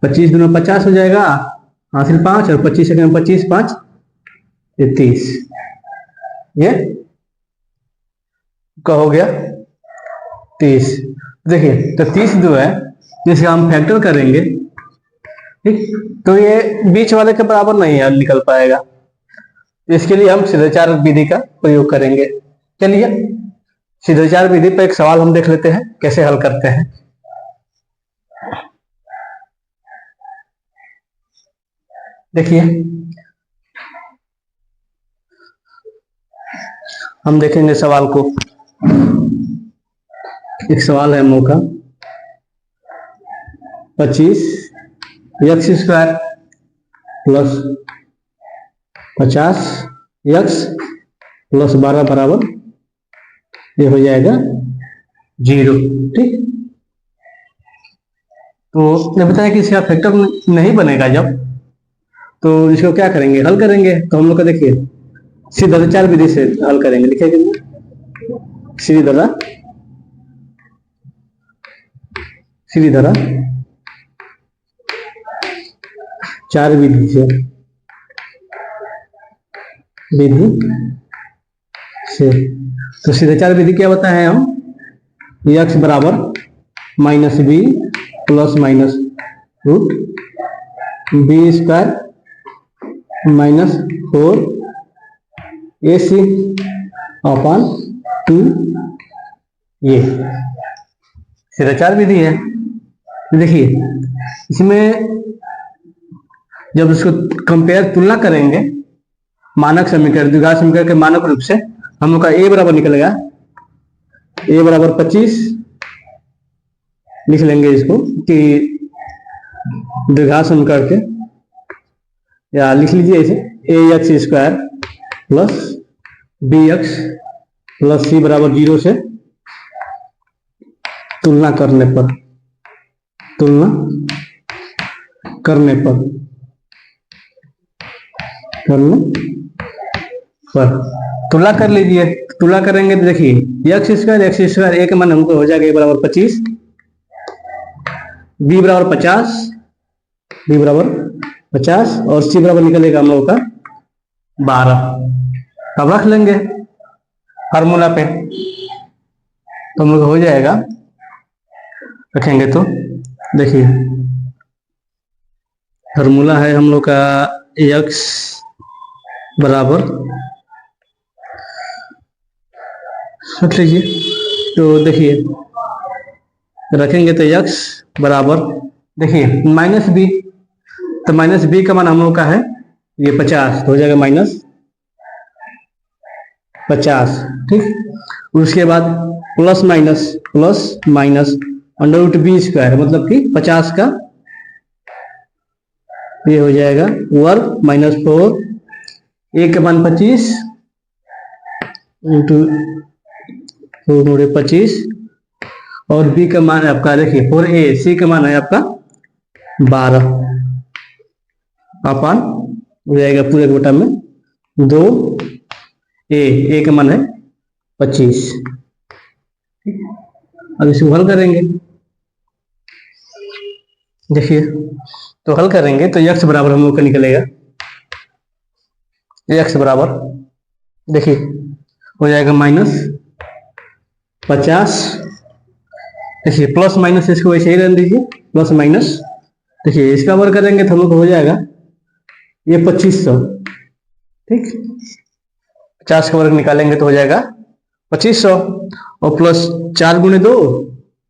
25 दूना 50 हो जाएगा हासिल 5 और 25 से कम 25 5 30, ये का हो गया 30। देखिए तो 30 जो है जिसे हम फैक्टर करेंगे, ठीक, तो ये बीच वाले के बराबर नहीं है, निकल पाएगा, इसके लिए हम श्रेणीधाराचार विधि का प्रयोग करेंगे। चलिए श्रेणीधाराचार विधि पर एक सवाल हम देख लेते हैं कैसे हल करते हैं। देखिए हम देखेंगे सवाल को, एक सवाल है हम लोग का 25x square plus 50x plus 12 बराबर ये हो जाएगा 0, ठीक। तो ये बताया कि इसका फैक्टर नहीं बनेगा, जब तो इसको क्या करेंगे, हल करेंगे। तो हम लोग का देखिए श्रेणीधाराचार विधि से हल करेंगे, लिखिए सीधी तरह 4 विधि से तो सीधे 4 विधि क्या बताए हम, x बराबर minus b plus minus root b square minus 4 AC upon 2 ये सीधा 4 विधि है। देखिए इसमें जब इसको कंपेयर तुलना करेंगे मानक समीकरण द्विघात समीकरण के मानक रूप से हम लोग का a बराबर निकलेगा, a बराबर 25 लिख लेंगे इसको कि द्विघात समीकरण के, या लिख लीजिए इसे ax square plus bx plus c बराबर 0 से तुलना करने पर तुलना कर लीजिए। तुलना करेंगे तो देखिए x स्क्वायर a का मान हमको हो जाएगा a बराबर 25, b बराबर 50 और c बराबर निकलेगा हम लोग का 12। अब रख लेंगे फार्मूला पे तो हम लोग हो जाएगा, रखेंगे तो देखिए फार्मूला है हम लोग का x बराबर, रख लीजिए तो देखिए रखेंगे तो x बराबर देखिए माइनस बी, तो माइनस बी का मान हम लोग का है ये 50 तो हो जाएगा माइनस 50, ठीक। उसके बाद plus minus under root b square मतलब कि 50 का ये हो जाएगा वर्ग माइनस 4, a का मान 25 इंटू 25 और b का मान है आपका देखिए 4a, c का मान है आपका 12 अपन हो जाएगा पूरे गोटा में 2, a का मान है 25, ठीक। अब इसको हल करेंगे, देखिए तो हल करेंगे तो x बराबर हम लोग का निकलेगा, x बराबर देखिए हो जाएगा माइनस 50, देखिए प्लस माइनस इसको वैसे ही रहने दीजिए प्लस माइनस, देखिए इसका वर्ग करेंगे तो हम लोग हो जाएगा ये 2500, ठीक। 50 का वर्ग निकालेंगे तो हो जाएगा 2500 और प्लस 4 गुणे 2,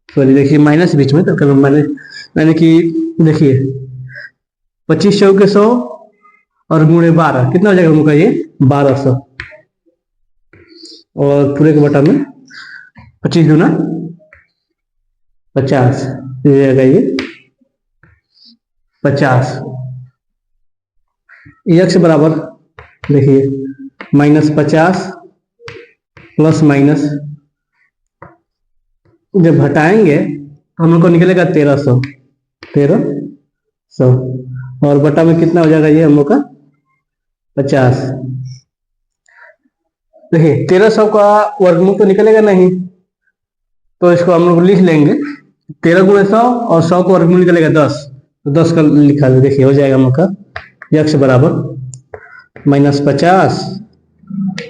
सॉरी देखिए माइनस बीच में तो माइनस, यानी कि देखिए 25 चौके 100 और गुणे 12 कितना हो जाएगा हम लोग का ये 1200 और पूरे के बटा में 25 गुना 50 हो जाएगा ये 50। x बराबर देखिए माइनस 50 प्लस माइनस जब हटाएंगे तो हम लोग को निकलेगा 1300 और बटा में कितना हो जाएगा ये हम लोग का 50। देखिए 1300 का वर्गमूल तो निकलेगा नहीं तो इसको हम लोग लिख लेंगे 13 गुणे 100 और 100 का वर्गमूल निकलेगा 10, तो 10 का लिखा है, देखिए हो जाएगा हम लोग का x बराबर माइनस 50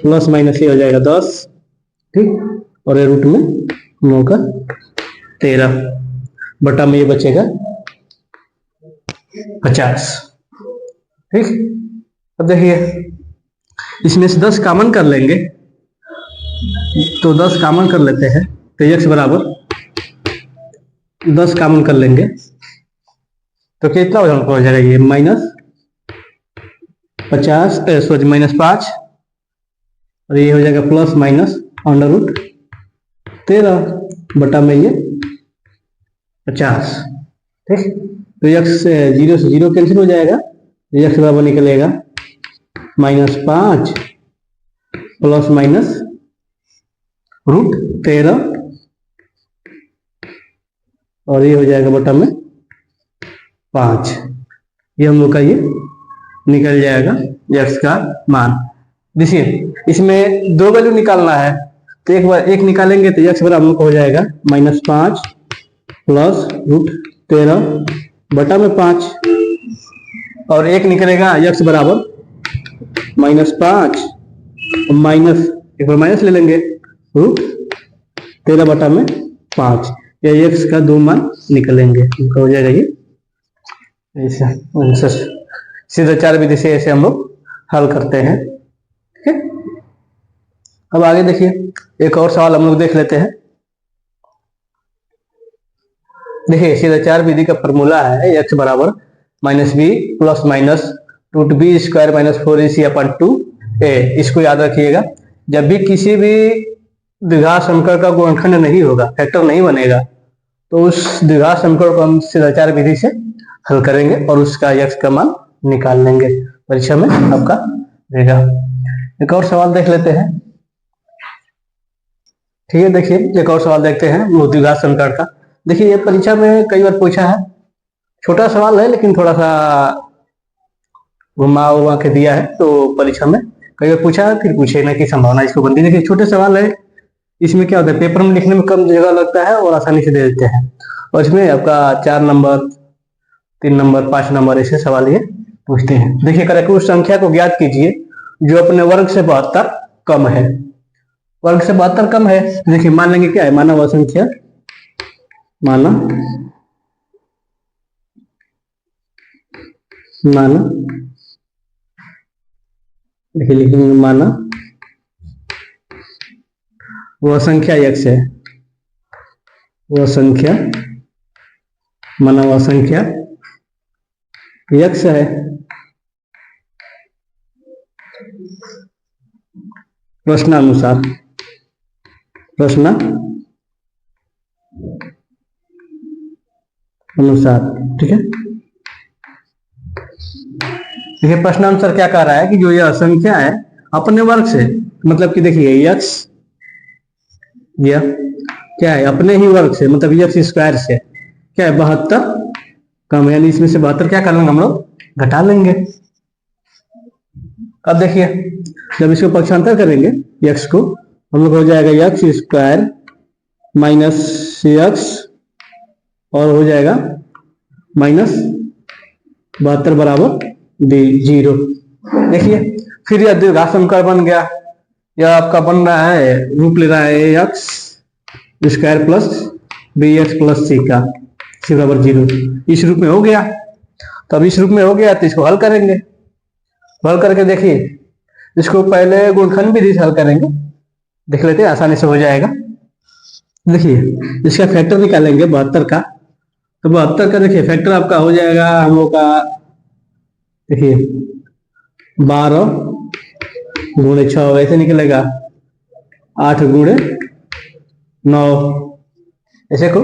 प्लस माइनस ये हो जाएगा 10, ठीक। और ये रूट में हम लोग का 13 बटा में ये बचेगा 50, ठीक। अब देखिए इसमें से 10 कॉमन कर लेंगे तो 10 कॉमन कर लेते हैं तो x बराबर 10 कॉमन कर लेंगे तो कितना हो जाएगा ये माइनस 50 सॉरी माइनस 5 और ये हो जाएगा प्लस माइनस अंडर रूट 13 बटा में ये 50, ठीक। तो x 0 से 0 कैंसिल हो जाएगा, x बराबर निकलेगा माइनस 5 प्लस माइनस रूट 13 और ये हो जाएगा बटा में 5, ये हम लोग का ये निकल जाएगा x का मान। देखिए इसमें 2 वैल्यू निकालना है तो एक बार एक निकालेंगे तो x बराबर हमको हो जाएगा -5 प्लस √13/5, और एक निकलेगा x बराबर -5 माइनस, एक बार माइनस ले लेंगे √13/5, या x का 2 मान निकलेंगे, उनका हो जाएगा ये ऐसा आंसर। सीधा 4 विधि से ऐसे हम लोग हल करते हैं। ठीक है, अब आगे देखिए एक और सवाल हम लोग देख लेते हैं। देखिए सीधा 4 विधि का फॉर्मूला है x बराबर -b plus minus √b² - 4ac/2a। इसको याद रखिएगा, जब भी किसी भी द्विघात समीकरण का गुणनखंड नहीं होगा, फैक्टर नहीं बनेगा, तो उस द्विघात समीकरण को हम सीधा 4 विधि से हल करेंगे और उसका x का मान निकाल लेंगे, परीक्षा में आपका देगा। एक और सवाल देख लेते हैं। ठीक है, देखिए एक और सवाल देखते हैं वो द्विघात समीकरण का। देखिए ये परीक्षा में कई बार पूछा है, छोटा सवाल है लेकिन थोड़ा सा घुमा उमा के दिया है, तो परीक्षा में कई बार पूछा है, फिर पूछने की संभावना इसको बनती है। देखिए छोटे सवाल है, इसमें क्या होता है पेपर में लिखने में कम जगह लगता है और आसानी से दे देते हैं, और इसमें आपका 4 नंबर 3 नंबर 5 नंबर ऐसे सवाल ये पूछते हैं। देखिए करें कि उस संख्या को ज्ञात कीजिए जो अपने वर्ग से 72 कम है। वर्ग से 72 कम है, देखिए मान लेंगे क्या है, माना वह संख्या, माना देखिए लिखेंगे माना वह संख्या x है, वह संख्या, माना वह संख्या x है, प्रश्नानुसार, ठीक है। देखिए प्रश्नानुसार क्या कह रहा है कि जो यह संख्या है अपने वर्ग से, मतलब कि देखिए x यह क्या है अपने ही वर्ग से, मतलब x² से क्या है 72 कम है, यानी इसमें से 72 क्या कर लेंगे हम लोग घटा लेंगे। अब देखिए जब इसको पक्षांतर करेंगे x को, हम लोग हो जाएगा x² - x और हो जाएगा -72 बराबर 0। देखिए फिर यह द्विघात समीकरण बन गया, यह आपका बन रहा है, रूप ले रहा है x² plus bx plus c का, c बराबर 0। इस रूप में हो गया, तो अब इस रूप में हो गया तो इसको हल करेंगे। हल करके देखिए इसको पहले गुणनखंड विधि से हल करेंगे, देख लेते हैं आसानी से हो जाएगा। देखिए इसका फैक्टर निकालेंगे 72 का, तो 72 का देखिए फैक्टर आपका हो जाएगा हम लोग का, देखिए 12 गुणे 6 ऐसे निकलेगा, 8 गुणे 9 ऐसे को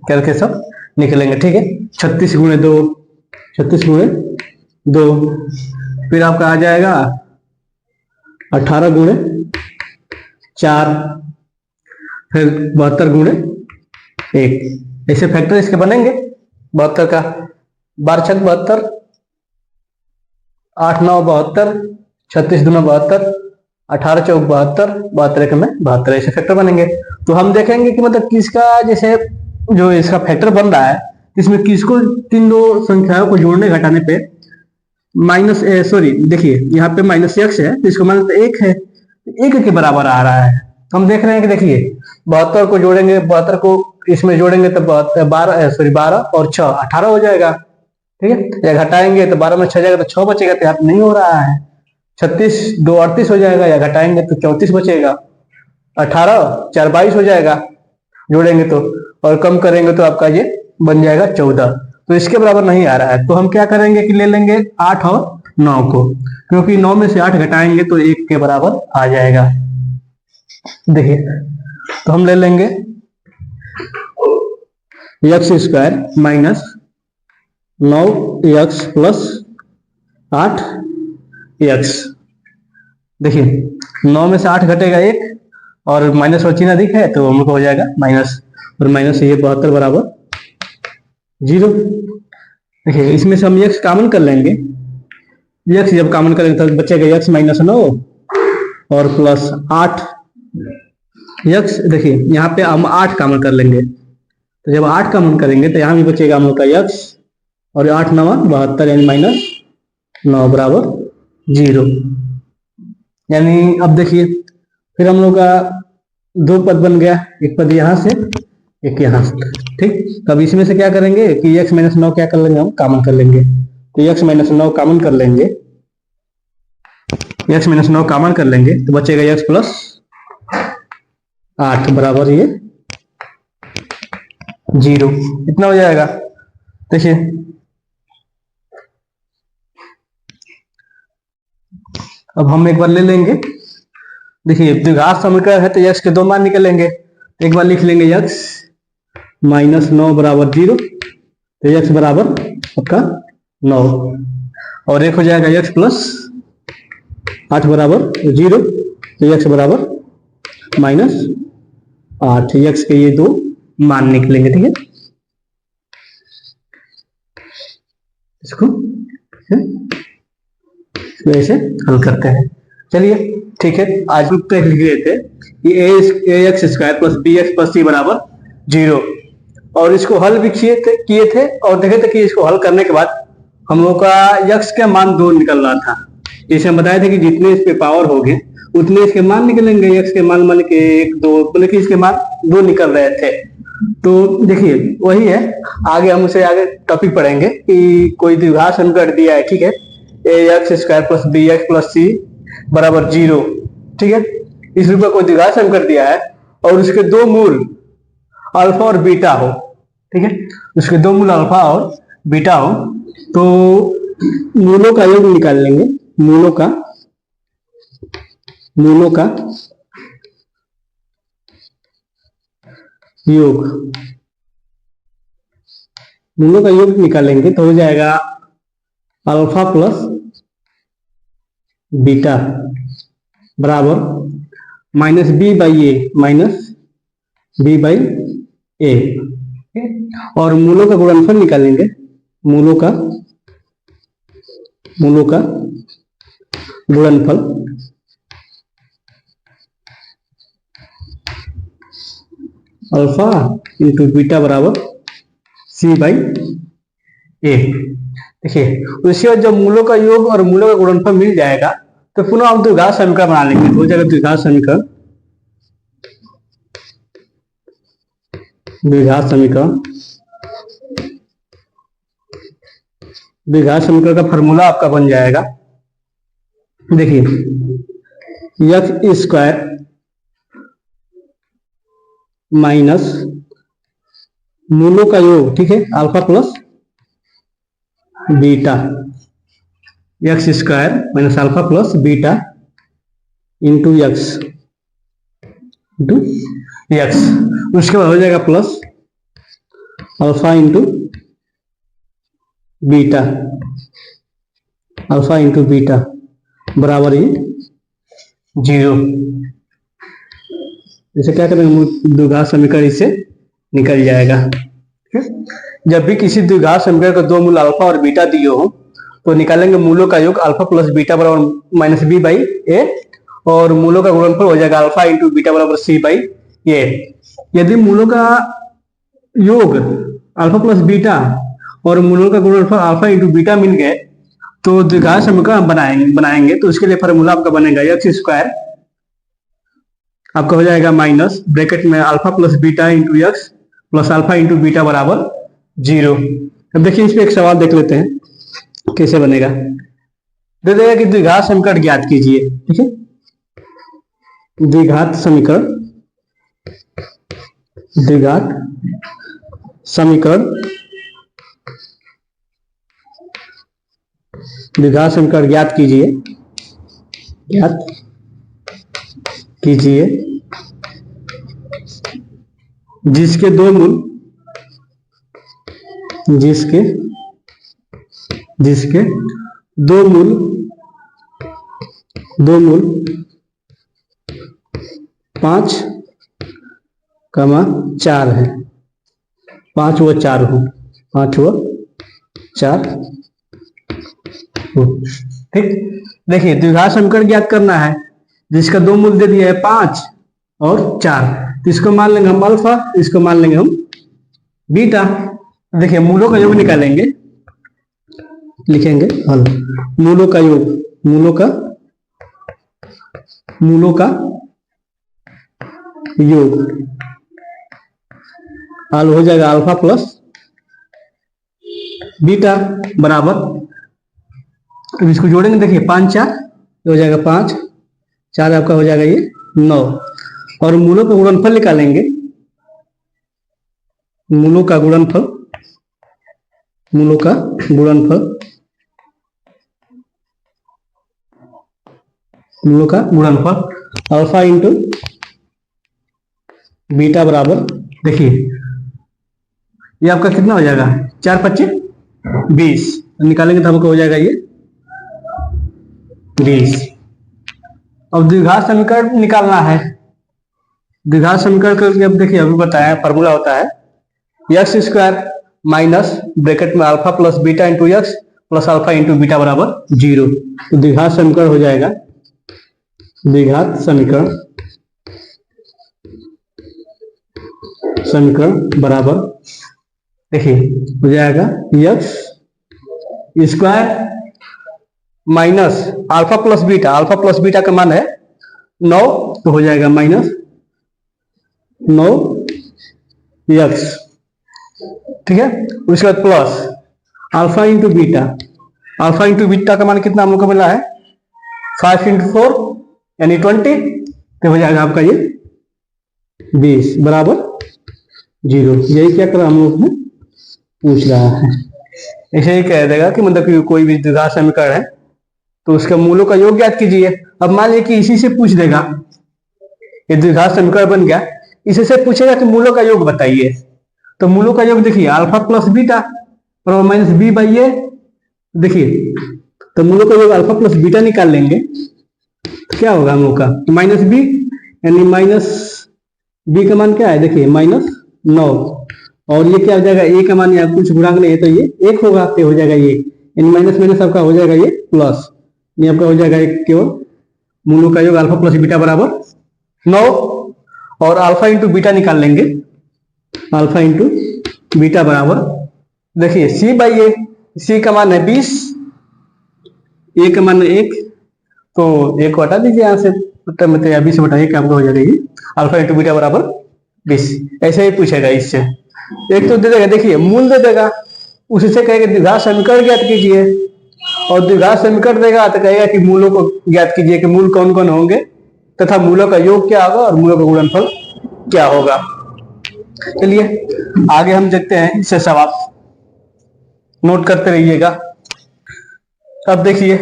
करके सब निकलेंगे। ठीक है, 36 गुणे 2, 36 गुणे 2, फिर आपका आ जाएगा 18 गुणे 4, फिर 72 गुणे 1, ऐसे फैक्टर इसके बनेंगे 72 का। 12 छक 72, 8 9 72, 36 दूना 72, 18 चौक 72, 72 में 72, ऐसे फैक्टर बनेंगे। तो हम देखेंगे कि मतलब किसका जैसे जो इसका फैक्टर बन रहा है, इसमें किसको तीन दो संख्याओं को जोड़ने घटाने पे माइनस सॉरी देखिए यहाँ पे -x है, तो इसको मान लेते 1 है, 1 के बराबर आ रहा है। तो हम देख रहे हैं कि देखिए 72 को जोड़ेंगे, 72 को इसमें जोड़ेंगे तो 12 और 6 18 हो जाएगा। ठीक है, या घटाएंगे तो 12 में 6 जाएगा तो 6 बचेगा, तो यहाँ नहीं हो रहा है। 36 2 38 हो जाएगा, या घटाएंगे तो 34 बचेगा। 18 4 22 हो जाएगा जोड़ेंगे तो, और कम करेंगे तो आपका ये बन जाएगा 14। तो इसके बराबर नहीं आ रहा है, तो हम क्या करेंगे कि ले लेंगे 8 और 9 को, क्योंकि 9 में से 8 घटाएंगे तो 1 के बराबर आ जाएगा। देखिए तो हम ले लेंगे x² minus 9x plus 8x। देखिए 9 में से 8 घटेगा 1, और माइनस और चिन्ह अधिक है तो हमको हो जाएगा माइनस, और माइनस ये 72 बराबर 0। देखिए इसमें से हम x कॉमन कर लेंगे, x जब कॉमन करेंगे तो बचेगा x - 9 और प्लस 8, यक्स देखिए यहाँ पे हम 8 कॉमन कर लेंगे, तो जब 8 कॉमन करेंगे तो यहाँ भी बचेगा हम लोग का यक्स, और 8 9 72 यानी -9 बराबर 0। यानी अब देखिए फिर हम लोग का 2 पद बन गया, एक पद यहाँ से एक यहाँ से, ठीक। तो अब इसमें से क्या करेंगे कि x - 9 क्या कर लेंगे, हम कॉमन कर लेंगे। तो x - 9 कॉमन कर लेंगे, x - 9 कॉमन कर लेंगे तो बचेगा x + 8 बराबर ये 0। इतना हो जाएगा। देखिए अब हम एक बार ले लेंगे, देखिए द्विघात समीकरण है तो x के 2 मान निकलेंगे। एक बार लिख लेंगे x -9 बराबर 0, तो x बराबर आपका 9, और एक हो जाएगा x + 8 बराबर 0, तो x बराबर -8। x के ये 2 मान निकलेंगे, ठीक है। इसको ऐसे हल करते हैं। चलिए ठीक है, आज हम तक लिख रहे थे कि ax² + bx + c बराबर 0, और इसको हल भी किए थे और देखे थे कि इसको हल करने के बाद हम लोग का x का मान 2 निकल रहा था। जैसे हम बताए थे कि जितने इस पे पावर हो गए उतने इसके मान निकलेंगे, x के मान मान के 1 2 बोले कि इसके मान 2 निकल रहे थे। तो देखिए वही है, आगे हम उसे आगे टॉपिक पढ़ेंगे कि कोई द्विघात समीकरण दिया है, ठीक है, ax² + bx + c बराबर 0, ठीक है। इस रूप में कोई द्विघात समीकरण दिया है और उसके 2 मूल अल्फा और बीटा हो, ठीक है, उसके 2 मूल अल्फा और बीटा हो, तो मूलों का योग निकाल लेंगे। मूलों का योग निकालेंगे तो हो जाएगा अल्फा + बीटा बराबर -b/a, और मूलों का गुणनफल निकालेंगे। मूलों का गुणनफल अल्फा × बीटा बराबर c/a। देखिए उसके बाद जब मूलों का योग और मूलों का गुणनफल मिल जाएगा तो पुनः हम द्विघात समीकरण बना लेंगे। हो जाएगा द्विघात समीकरण का फॉर्मूला आपका बन जाएगा। देखिए x² माइनस मूलों का योग, ठीक है, alpha + beta, x² - alpha + beta into x, उसके बाद हो जाएगा प्लस अल्फा इंटू बीटा बराबर ये 0। इसे क्या करेंगे, द्विघात समीकरण इससे निकल जाएगा। जब भी किसी द्विघात समीकरण का 2 मूल अल्फा और बीटा दिए हो तो निकालेंगे मूलों का योग अल्फा + बीटा बराबर -b/a, और मूलों का गुणनफल हो जाएगा अल्फा × बीटा बराबर c/a। यदि मूलों का योग अल्फा + बीटा और मूलों का गुणनफल अल्फा × बीटा मिल गए तो द्विघात समीकरण बनाएंगे। तो उसके लिए फॉर्मूला आपका बनेगा x² आपका हो जाएगा माइनस ब्रैकेट में alpha + beta × x + alpha × beta बराबर 0। अब देखिए इस पे एक सवाल देख लेते हैं कैसे बनेगा। दे देगा कि द्विघात समीकरण ज्ञात कीजिए, ठीक है। द्विघात समीकरण ज्ञात कीजिए जिसके दो मूल 5, 4 है, 5 व 4 हो, ठीक। देखिए द्विघात समीकरण ज्ञात करना है जिसका 2 मूल दे दिया है 5 और 4। तो इसको मान लेंगे हम अल्फा, इसको मान लेंगे हम बीटा। देखिए मूलों का योग निकालेंगे, लिखेंगे हल। मूलों का योग, मूलों का योग हल हो जाएगा अल्फा प्लस बीटा बराबर, अब इसको जोड़ेंगे। देखिए 5 4 हो जाएगा 5, 4 आपका हो जाएगा ये 9। और मूलों का गुणनफल निकालेंगे, मूलों का गुणनफल, मूलों का गुणनफल, मूलों का गुणनफल अल्फा इंटू बीटा बराबर, देखिए ये आपका कितना हो जाएगा, 4 25 20 निकालेंगे तो हमको हो जाएगा ये 20। अब द्विघात समीकरण निकालना है। द्विघात समीकरण करके अब देखिए अभी बताया फॉर्मूला होता है एक्स स्क्वायर माइनस ब्रैकेट में alpha plus beta into x plus alpha into beta बराबर 0। तो द्विघात समीकरण हो जाएगा, द्विघात समीकरण बराबर, देखिए हो जाएगा x square minus alpha plus beta, alpha plus beta का मान है 9, तो हो जाएगा माइनस 9 एक्स, ठीक है। उसके बाद plus alpha into beta, alpha into beta का मान कितना हम लोग को मिला है 5 इंटू 4 यानी 20, तो हो जाएगा आपका ये 20 बराबर 0। यही क्या कर हम लोग में पूछ रहा है। ऐसे ही कह देगा कि मतलब कि कोई भी द्विघात समीकरण है तो उसका मूलों का योग ज्ञात कीजिए। अब मान लीजिए कि इसी से पूछ देगा, ये द्विघात समीकरण बन गया, इसी से पूछेगा कि मूलों का योग बताइए। तो मूलों का योग देखिए अल्फा प्लस बीटा और माइनस बी बाई ए, देखिए तो मूलों का योग अल्फा प्लस बीटा निकाल लेंगे तो क्या होगा हम लोग का माइनस बी, यानी माइनस बी का मान क्या है, देखिए -9, और ये क्या हो जाएगा ए का मान या कुछ गुणांक नहीं है तो ये 1 होगा, तो हो जाएगा ये, यानी माइनस माइनस आपका हो जाएगा ये प्लस, ये आपका हो जाएगा केवल मूलों का योग अल्फा प्लस बीटा बराबर 9। और अल्फा इंटू बीटा निकाल लेंगे, अल्फा इंटू बीटा बराबर, देखिए सी बाई ए, सी का मान है 20, ए का मान है 1, तो 1 हटा दीजिए यहाँ से, उत्तर में तो 20 बटा 1 आपका हो जाएगा ये अल्फा इंटू बीटा बराबर 20। ऐसे ही पूछेगा इससे, एक तो दे देगा, देखिए मूल दे देगा, उससे कहेगा द्विघात समीकरण ज्ञात कीजिए, और द्विघात समीकरण देगा तो कहेगा कि मूलों को ज्ञात कीजिए कि मूल कौन कौन होंगे तथा मूलों का योग क्या होगा और मूलों का गुणनफल क्या होगा। चलिए आगे हम देखते हैं इससे सवाल, नोट करते रहिएगा। अब देखिए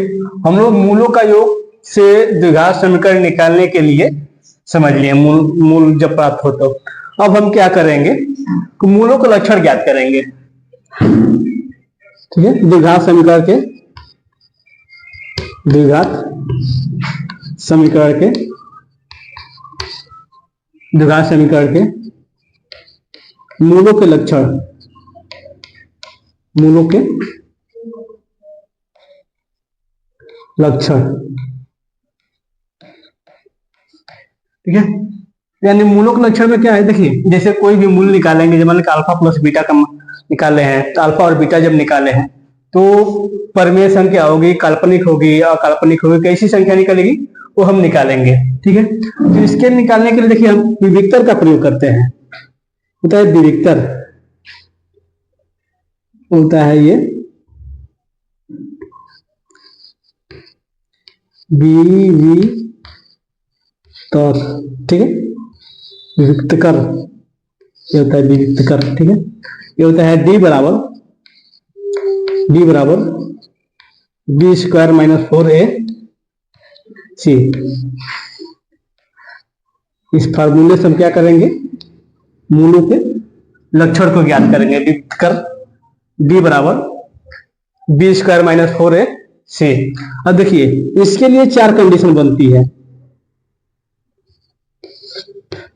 हम लोग मूलों का योग से द्विघात समीकरण निकालने के लिए समझ लिए मूल जब प्राप्त हो तो अब हम क्या करेंगे, मूलों का लक्षण ज्ञात करेंगे, ठीक है। द्विघात समीकरण के मूलों के लक्षण, ठीक है। यानी मूलों के लक्षण में क्या है, देखिए जैसे कोई भी मूल निकालेंगे, जब मान लो अल्फा प्लस बीटा का निकाले हैं, तो अल्फा और बीटा जब निकाले हैं तो परिमेय संख्या होगी, काल्पनिक होगी, अकाल्पनिक होगी, कैसी संख्या निकलेगी वो हम निकालेंगे, ठीक है। तो इसके निकालने के लिए देखिए हम विविक्तर का प्रयोग करते हैं, होता है विविक्तर, होता है ये विविक्तर, ठीक है। विविक्तकर, ये होता है विविक्तकर, ठीक है। ये होता है d बराबर बी स्क्वायर माइनस 4ac। इस फार्मूले से हम क्या करेंगे, मूलों के लक्षण को ज्ञात करेंगे। विविक्तकर d बराबर बी स्क्वायर माइनस 4ac। अब देखिए इसके लिए 4 कंडीशन बनती है।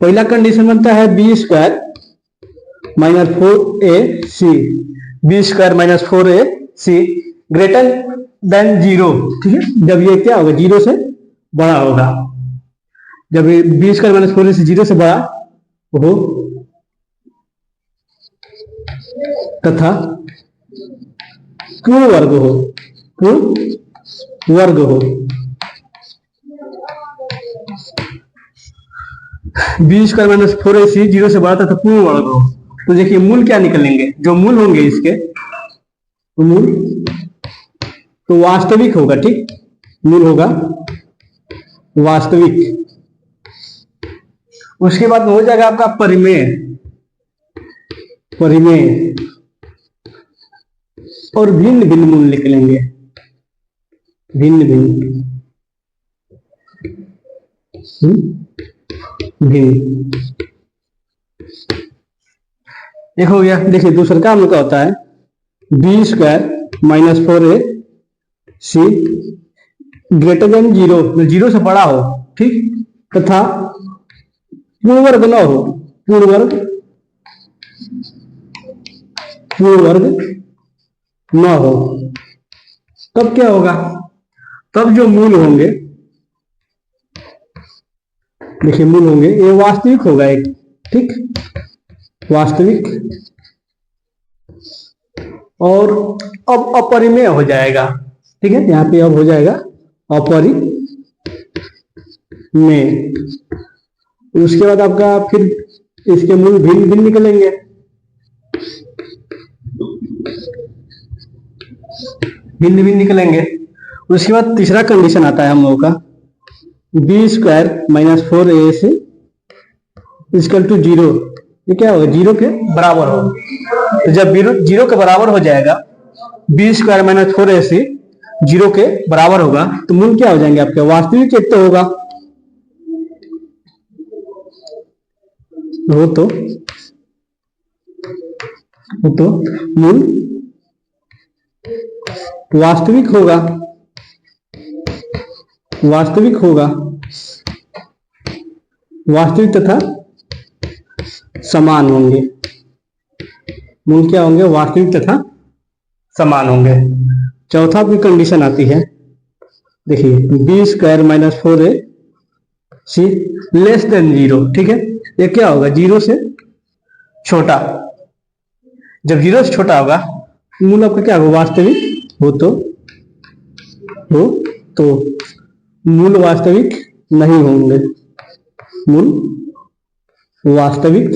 पहला कंडीशन बनता है b square minus 4ac, b square minus 4ac greater than 0, ठीक है। जब ये क्या होगा 0 से बड़ा होगा, जब बी स्क्वायर माइनस 4ac 0 से बड़ा हो तथा पूर्ण वर्ग हो, पूर्ण वर्ग हो, बी स्क्वायर माइनस 4ac 0 से बड़ा तथा पूर्ण वर्ग हो, तो देखिए मूल क्या निकलेंगे, जो मूल होंगे इसके मूल तो वास्तविक होगा, ठीक, मूल होगा वास्तविक। उसके बाद हो जाएगा आपका परिमेय, परिमेय और भिन्न भिन्न मूल निकलेंगे, भिन्न भिन्न भिन्न। एक हो गया। देखिए दूसरा काम क्या होता है, b square minus 4ac greater than 0, 0 से बड़ा हो, ठीक, तथा पूर्ण वर्ग न हो, पूर्ण वर्ग, पूर्ण वर्ग न हो, तब क्या होगा, तब जो मूल होंगे, देखिए मूल होंगे ये वास्तविक होगा एक, ठीक, वास्तविक, और अब अपरिमेय हो जाएगा, ठीक है, यहाँ पे अब हो जाएगा अपरिमेय। उसके बाद आपका फिर इसके मूल भिन्न भिन्न निकलेंगे, भिन्न भिन्न निकलेंगे। उसके बाद तीसरा कंडीशन आता है हम लोगों का, b square minus 4ac equal to 0, ये क्या होगा, 0 के बराबर हो। तो जब 0 के बराबर हो जाएगा, बी स्क्वायर माइनस 4ac 0 के बराबर होगा, तो मूल क्या हो जाएंगे आपके, वास्तविक एक तो होगा, वो तो मूल वास्तविक होगा, वास्तविक होगा, वास्तविक तथा समान होंगे, मूल क्या होंगे, वास्तविक तथा समान होंगे। चौथा की कंडीशन आती है, देखिए b square minus 4ac less than 0, ठीक है, ये क्या होगा, 0 से छोटा, जब 0 से छोटा होगा मूल आपका क्या होगा, वास्तविक हो तो मूल वास्तविक नहीं होंगे, मूल वास्तविक,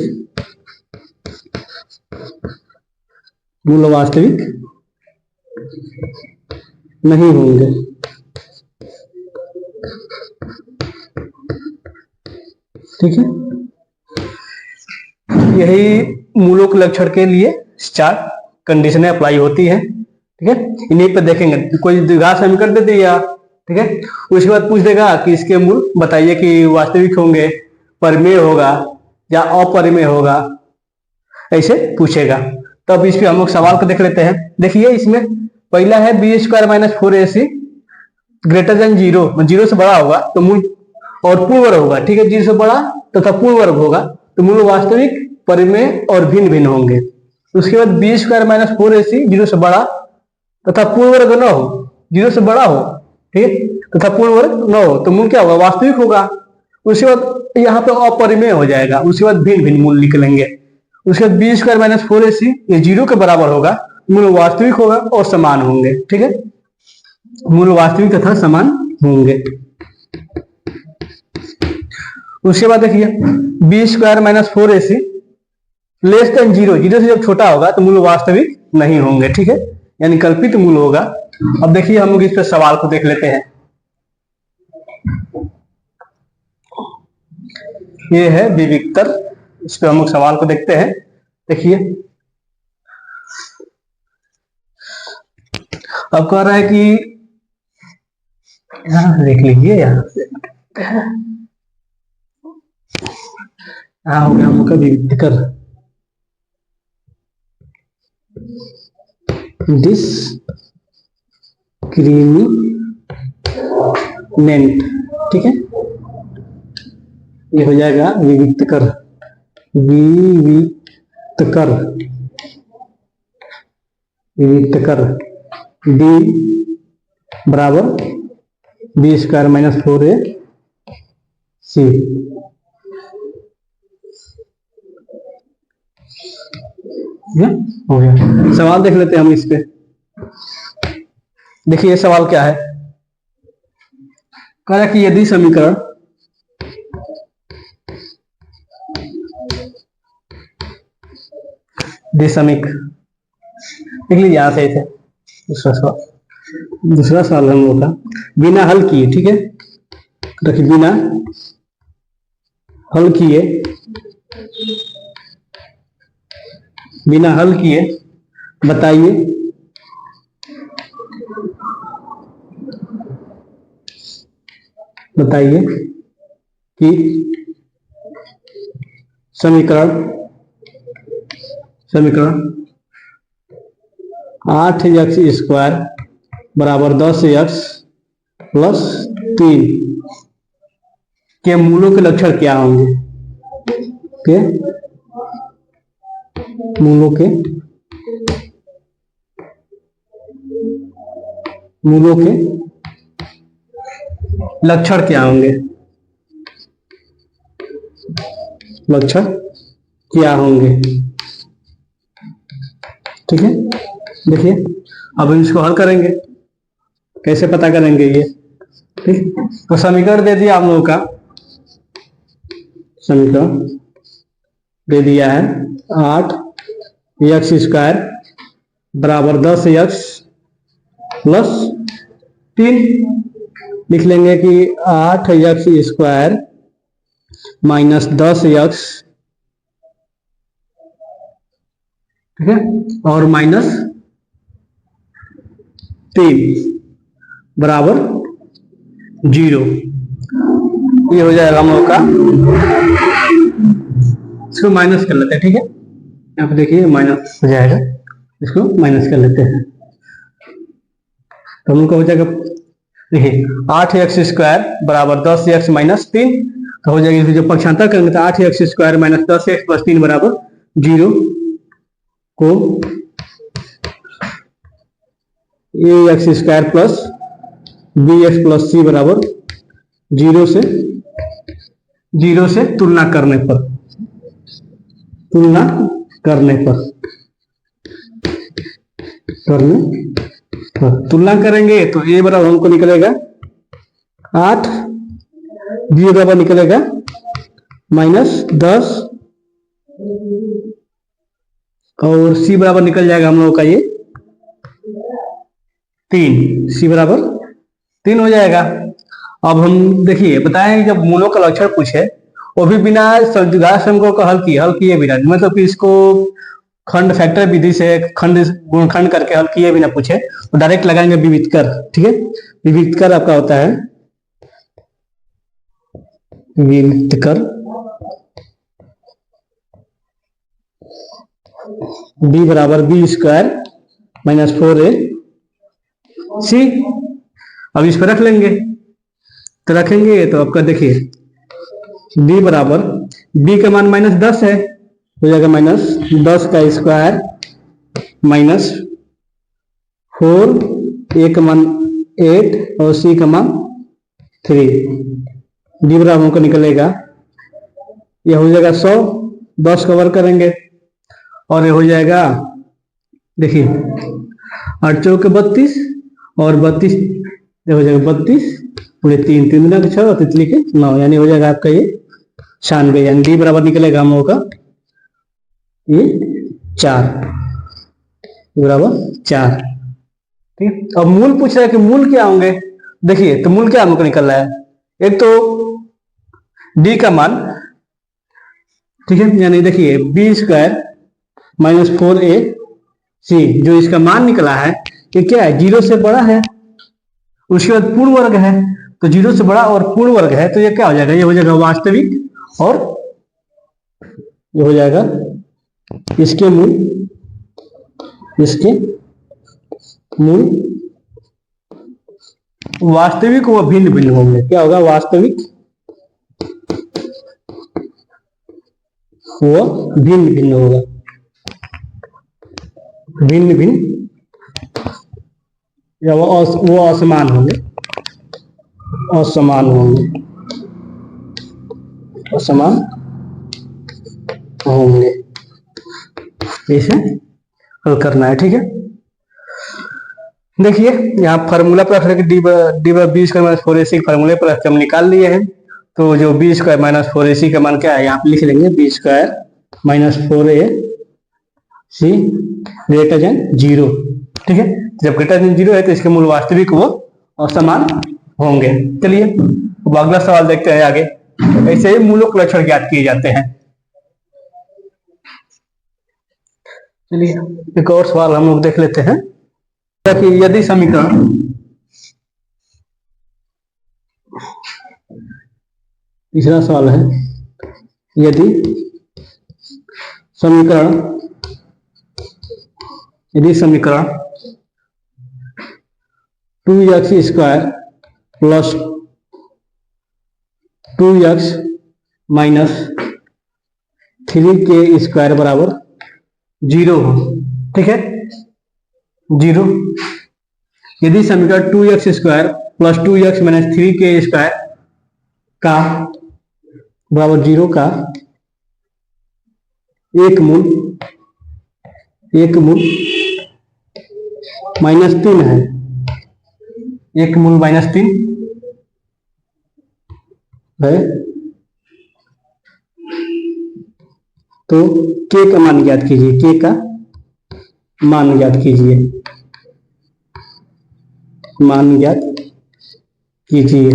मूल वास्तविक नहीं होंगे, ठीक है। यही मूलों के लक्षण के लिए 4 कंडीशनें अप्लाई होती है, ठीक है। इन्हीं पे देखेंगे, कोई द्विघात समीकरण दे दिया, ठीक है, उसके बाद पूछ देगा कि इसके मूल बताइए कि वास्तविक होंगे, परिमेय होगा या अपरिमेय होगा, ऐसे पूछेगा। तो अब इस पे हम लोग सवाल को देख लेते हैं। देखिए इसमें पहला है b square minus 4ac greater than 0, 0 से बड़ा होगा तो मूल और पूर्ण वर्ग होगा, ठीक है, 0 से बड़ा तथा पूर्ण वर्ग होगा, तो मूल वास्तविक, परिमेय और भिन्न भिन्न होंगे। उसके बाद बी स्क्वायर माइनस 4ac 0 से बड़ा तथा पूर्ण वर्ग न हो, 0 से बड़ा हो, ठीक है, तथा पूर्ण वर्ग न हो, तो मूल क्या होगा, वास्तविक होगा। उसके बाद यहाँ पे अपरिमेय हो जाएगा, उसके बाद भिन्न भिन्न मूल निकलेंगे। उसके बाद बी स्क्वायर माइनस 4ac ये 0 के बराबर होगा, मूल वास्तविक होगा और समान होंगे, ठीक है, मूल वास्तविक तथा समान होंगे। उसके बाद देखिए b square minus 4ac less than 0, 0 से जब छोटा होगा तो मूल वास्तविक नहीं होंगे, ठीक है, यानी कल्पित मूल होगा। अब देखिए हम लोग इस पर सवाल को देख लेते हैं। ये है विविक्तर, इस पर हम लोग सवाल को देखते हैं। देखिए अब कह रहा है कि यहां देख लीजिए, यहां से हो गया हम लोग का विविक्तर, डिस्क्रिमिनेंट, ठीक है, ये हो जाएगा विविक्तर, विविक्तर, विविक्तर डी बराबर बी स्क्वायर माइनस 4ac सी। हो गया। सवाल देख लेते हैं हम इस पे। देखिए सवाल क्या है, कह रहा है कि यदि समीकरण दिशमिक, देख लीजिए यहां से इसे दूसरा सवाल हम लोग का बिना हल किए, ठीक है, देखिए बिना हल किए, बिना हल किए बताइए कि समीकरण 8x² बराबर 10x प्लस 3 के मूलों के लक्षण क्या होंगे, के मूलों के लक्षण क्या होंगे, लक्षण क्या होंगे, ठीक है। देखिए अब हम इसको हल करेंगे, कैसे पता करेंगे ये, ठीक। तो समीकरण दे दिया हम लोगों का, समीकरण दे दिया है 8x² बराबर 10x प्लस 3। लिख लेंगे कि 8x² माइनस 10x, ठीक है, और माइनस 3 बराबर 0। ये हो जाएगा हम लोग का, इसको माइनस कर लेते हैं, ठीक है, यहाँ पे देखिए माइनस हो जाएगा, इसको माइनस कर लेते हैं तो हम लोग का हो जाएगा, देखिए 8x² बराबर 10x माइनस 3, तो हो जाएगी जो पक्षांतर करेंगे तो 8x² माइनस 10x प्लस 3 बराबर 0 को ax² plus bx plus c बराबर 0 से तुलना करने पर तुलना करेंगे तो a बराबर हमको निकलेगा 8, b बराबर निकलेगा -10 और c बराबर निकल जाएगा हम लोगों का ये 3, c बराबर 3 हो जाएगा। अब हम देखिए बताएं जब मूलों का लक्षण पूछे वो भी बिना द्विघात समीकरणों का हल किए बिना, मतलब कि इसको खंड फैक्टर विधि से गुणनखंड करके हल किए बिना पूछे तो डायरेक्ट लगाएंगे विविधकर, ठीक है। विविधकर आपका होता है विविधकर b बराबर b² माइनस 4ac। अब इस पर रख लेंगे तो रखेंगे तो आपका देखिए b बराबर b का मान -10 है, हो जाएगा -10 का स्क्वायर माइनस 4, a का मान 8 और c का मान 3, d बराबर हमको निकलेगा, यह हो जाएगा 100, 10 कवर करेंगे और ये हो जाएगा, देखिए 8 चौके 32 और 32 हो जाएगा 32 पूरे 3 3 गुना 6 और 3 के 9, यानी हो जाएगा आपका ये 96, यानी डी बराबर निकलेगा हम लोगों का ये 4 बराबर 4, ठीक। अब मूल पूछ रहा है कि मूल क्या होंगे, देखिए तो मूल क्या हमको निकल रहा है, एक तो डी का मान, ठीक है, यानी देखिए b² माइनस 4ac जो इसका मान निकला है कि क्या है 0 से बड़ा है, उसके बाद पूर्ण वर्ग है तो 0 से बड़ा और पूर्ण वर्ग है तो ये क्या हो जाएगा, ये हो जाएगा वास्तविक और ये हो जाएगा इसके मूल वास्तविक व भिन्न भिन्न होंगे, क्या होगा वास्तविक वो भिन्न भिन्न होगा, भिन्न भिन्न या वो असमान होंगे, असमान होंगे, समान होंगे। इसे हल करना है, ठीक है। देखिए यहाँ फार्मूला पर रख D by b square minus 4ac फार्मूले पर हम निकाल लिए हैं। तो जो बी स्क्वायर माइनस 4ac का मान क्या है, यहाँ पे लिख लेंगे b square minus 4ac greater than 0, ठीक है। जब ग्रेटर देन 0 है तो इसके मूल वास्तविक वो असमान होंगे। चलिए अब अगला सवाल देखते हैं आगे। ऐसे ही मूलों के लक्षण ज्ञात किए जाते हैं। चलिए एक और सवाल हम लोग देख लेते हैं कि यदि समीकरण तीसरा सवाल है, यदि समीकरण 2x square plus 2x minus 3k square बराबर 0 हो, ठीक है। 0 यदि समीकरण 2x square plus 2x minus 3k square का बराबर 0 का एक मूल माइनस 3 है, एक मूल माइनस 3 है, तो k का मान ज्ञात कीजिए, k का मान ज्ञात कीजिए, मान ज्ञात कीजिए,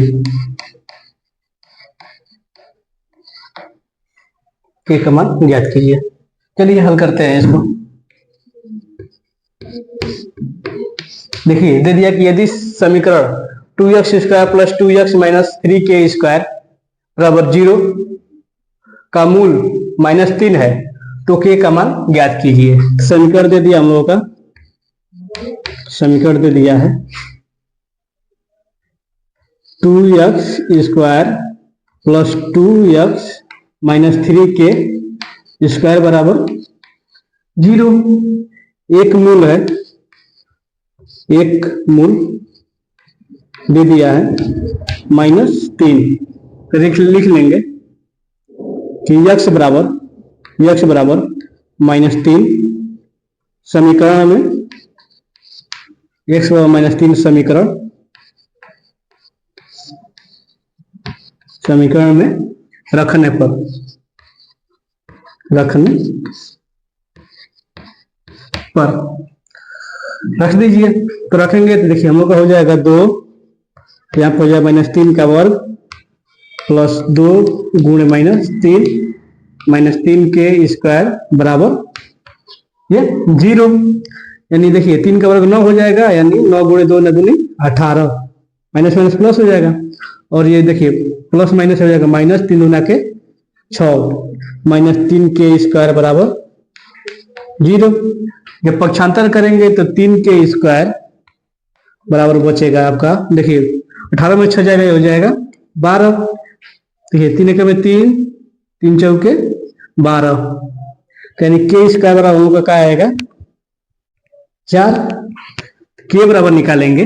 k का मान ज्ञात कीजिए। चलिए हल करते हैं इसको। देखिए दे दिया कि यदि समीकरण 2x square plus 2x minus 3k square बराबर 0 का मूल माइनस 3 है तो k का मान ज्ञात कीजिए। समीकरण दे दिया हम लोगों का, समीकरण दे दिया है 2x square plus 2x minus 3k square बराबर 0। एक मूल है, एक मूल दे दिया है माइनस 3, लिख लेंगे कि x बराबर माइनस 3 समीकरण में, x बराबर माइनस 3 समीकरण में रखने पर रख दीजिए। तो रखेंगे तो देखिए हम लोग का हो जाएगा 2, यहाँ पर हो जाएगा माइनस 3 का वर्ग प्लस 2 गुणे माइनस 3 के स्क्वायर बराबर ये 0। यानी देखिए 3 का वर्ग 9 हो जाएगा, यानी 9 गुणे 2 9 दूनी 18, माइनस माइनस प्लस हो जाएगा। और ये देखिए प्लस माइनस हो जाएगा, माइनस 3 गुना के 6 माइनस 3 के स्क्वायर बराबर 0। जब पक्षांतर करेंगे तो 3 के स्क्वायर बराबर बचेगा आपका, देखिए 18 में 6 जाएगा, हो जाएगा 12। देखिए 3 एक में 3, 3 चौके 12, यानी के स्क्वायर बराबर होगा क्या आएगा 4। के बराबर निकालेंगे,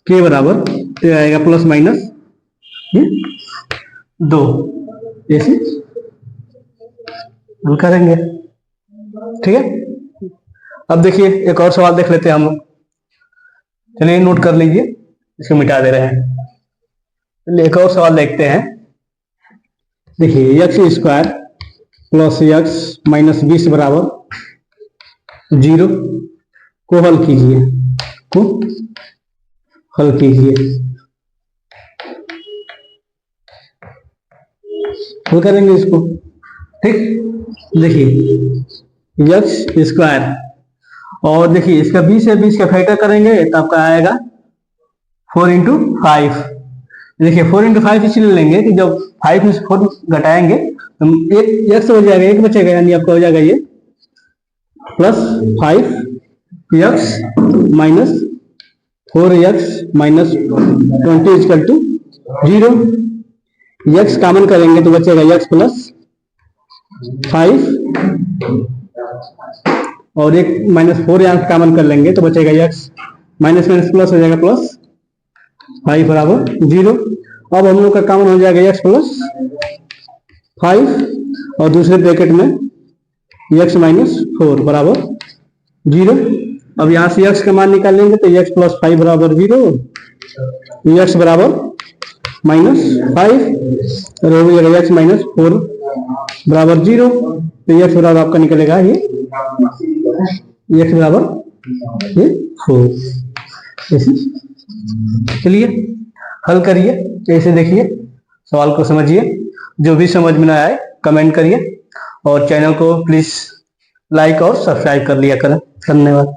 के बराबर तो आएगा प्लस माइनस 2, ऐसे हल करेंगे, ठीक है। अब देखिए एक और सवाल देख लेते हैं हम लोग। चलिए नोट कर लीजिए, इसको मिटा दे रहे हैं। चलिए एक और सवाल देखते हैं। देखिए x square plus x minus 20 बराबर 0 को हल कीजिए, हल करेंगे इसको, ठीक। देखिए एक्स स्क्वायर और देखिए इसका 20 है, 20 का फैक्टर करेंगे तो आपका आएगा 4 इंटू 5। देखिए 4 इंटू 5 इसलिए लेंगे कि जब 5 में से 4 घटाएंगे तो एक एक्स हो जाएगा, एक बचेगा, यानी आपका हो जाएगा ये plus 5x minus 4x minus 20 equal to 0। x common करेंगे तो बचेगा x प्लस 5 और एक माइनस 4 यहाँ कॉमन कर लेंगे तो बचेगा x, माइनस माइनस प्लस हो जाएगा प्लस 5 बराबर 0। अब हम लोग का कॉमन हो जाएगा x प्लस 5 और दूसरे ब्रैकेट में x माइनस 4 बराबर 0। अब यहाँ से x का मान निकाल लेंगे तो x प्लस 5 बराबर 0, x बराबर माइनस 5 और हो जाएगा x माइनस 4 बराबर 0। तो x बराबर आपका निकलेगा ये x बराबर ये 4। चलिए हल करिए, ऐसे देखिए सवाल को समझिए। जो भी समझ में ना आए कमेंट करिए और चैनल को प्लीज लाइक और सब्सक्राइब कर लिया करें। धन्यवाद।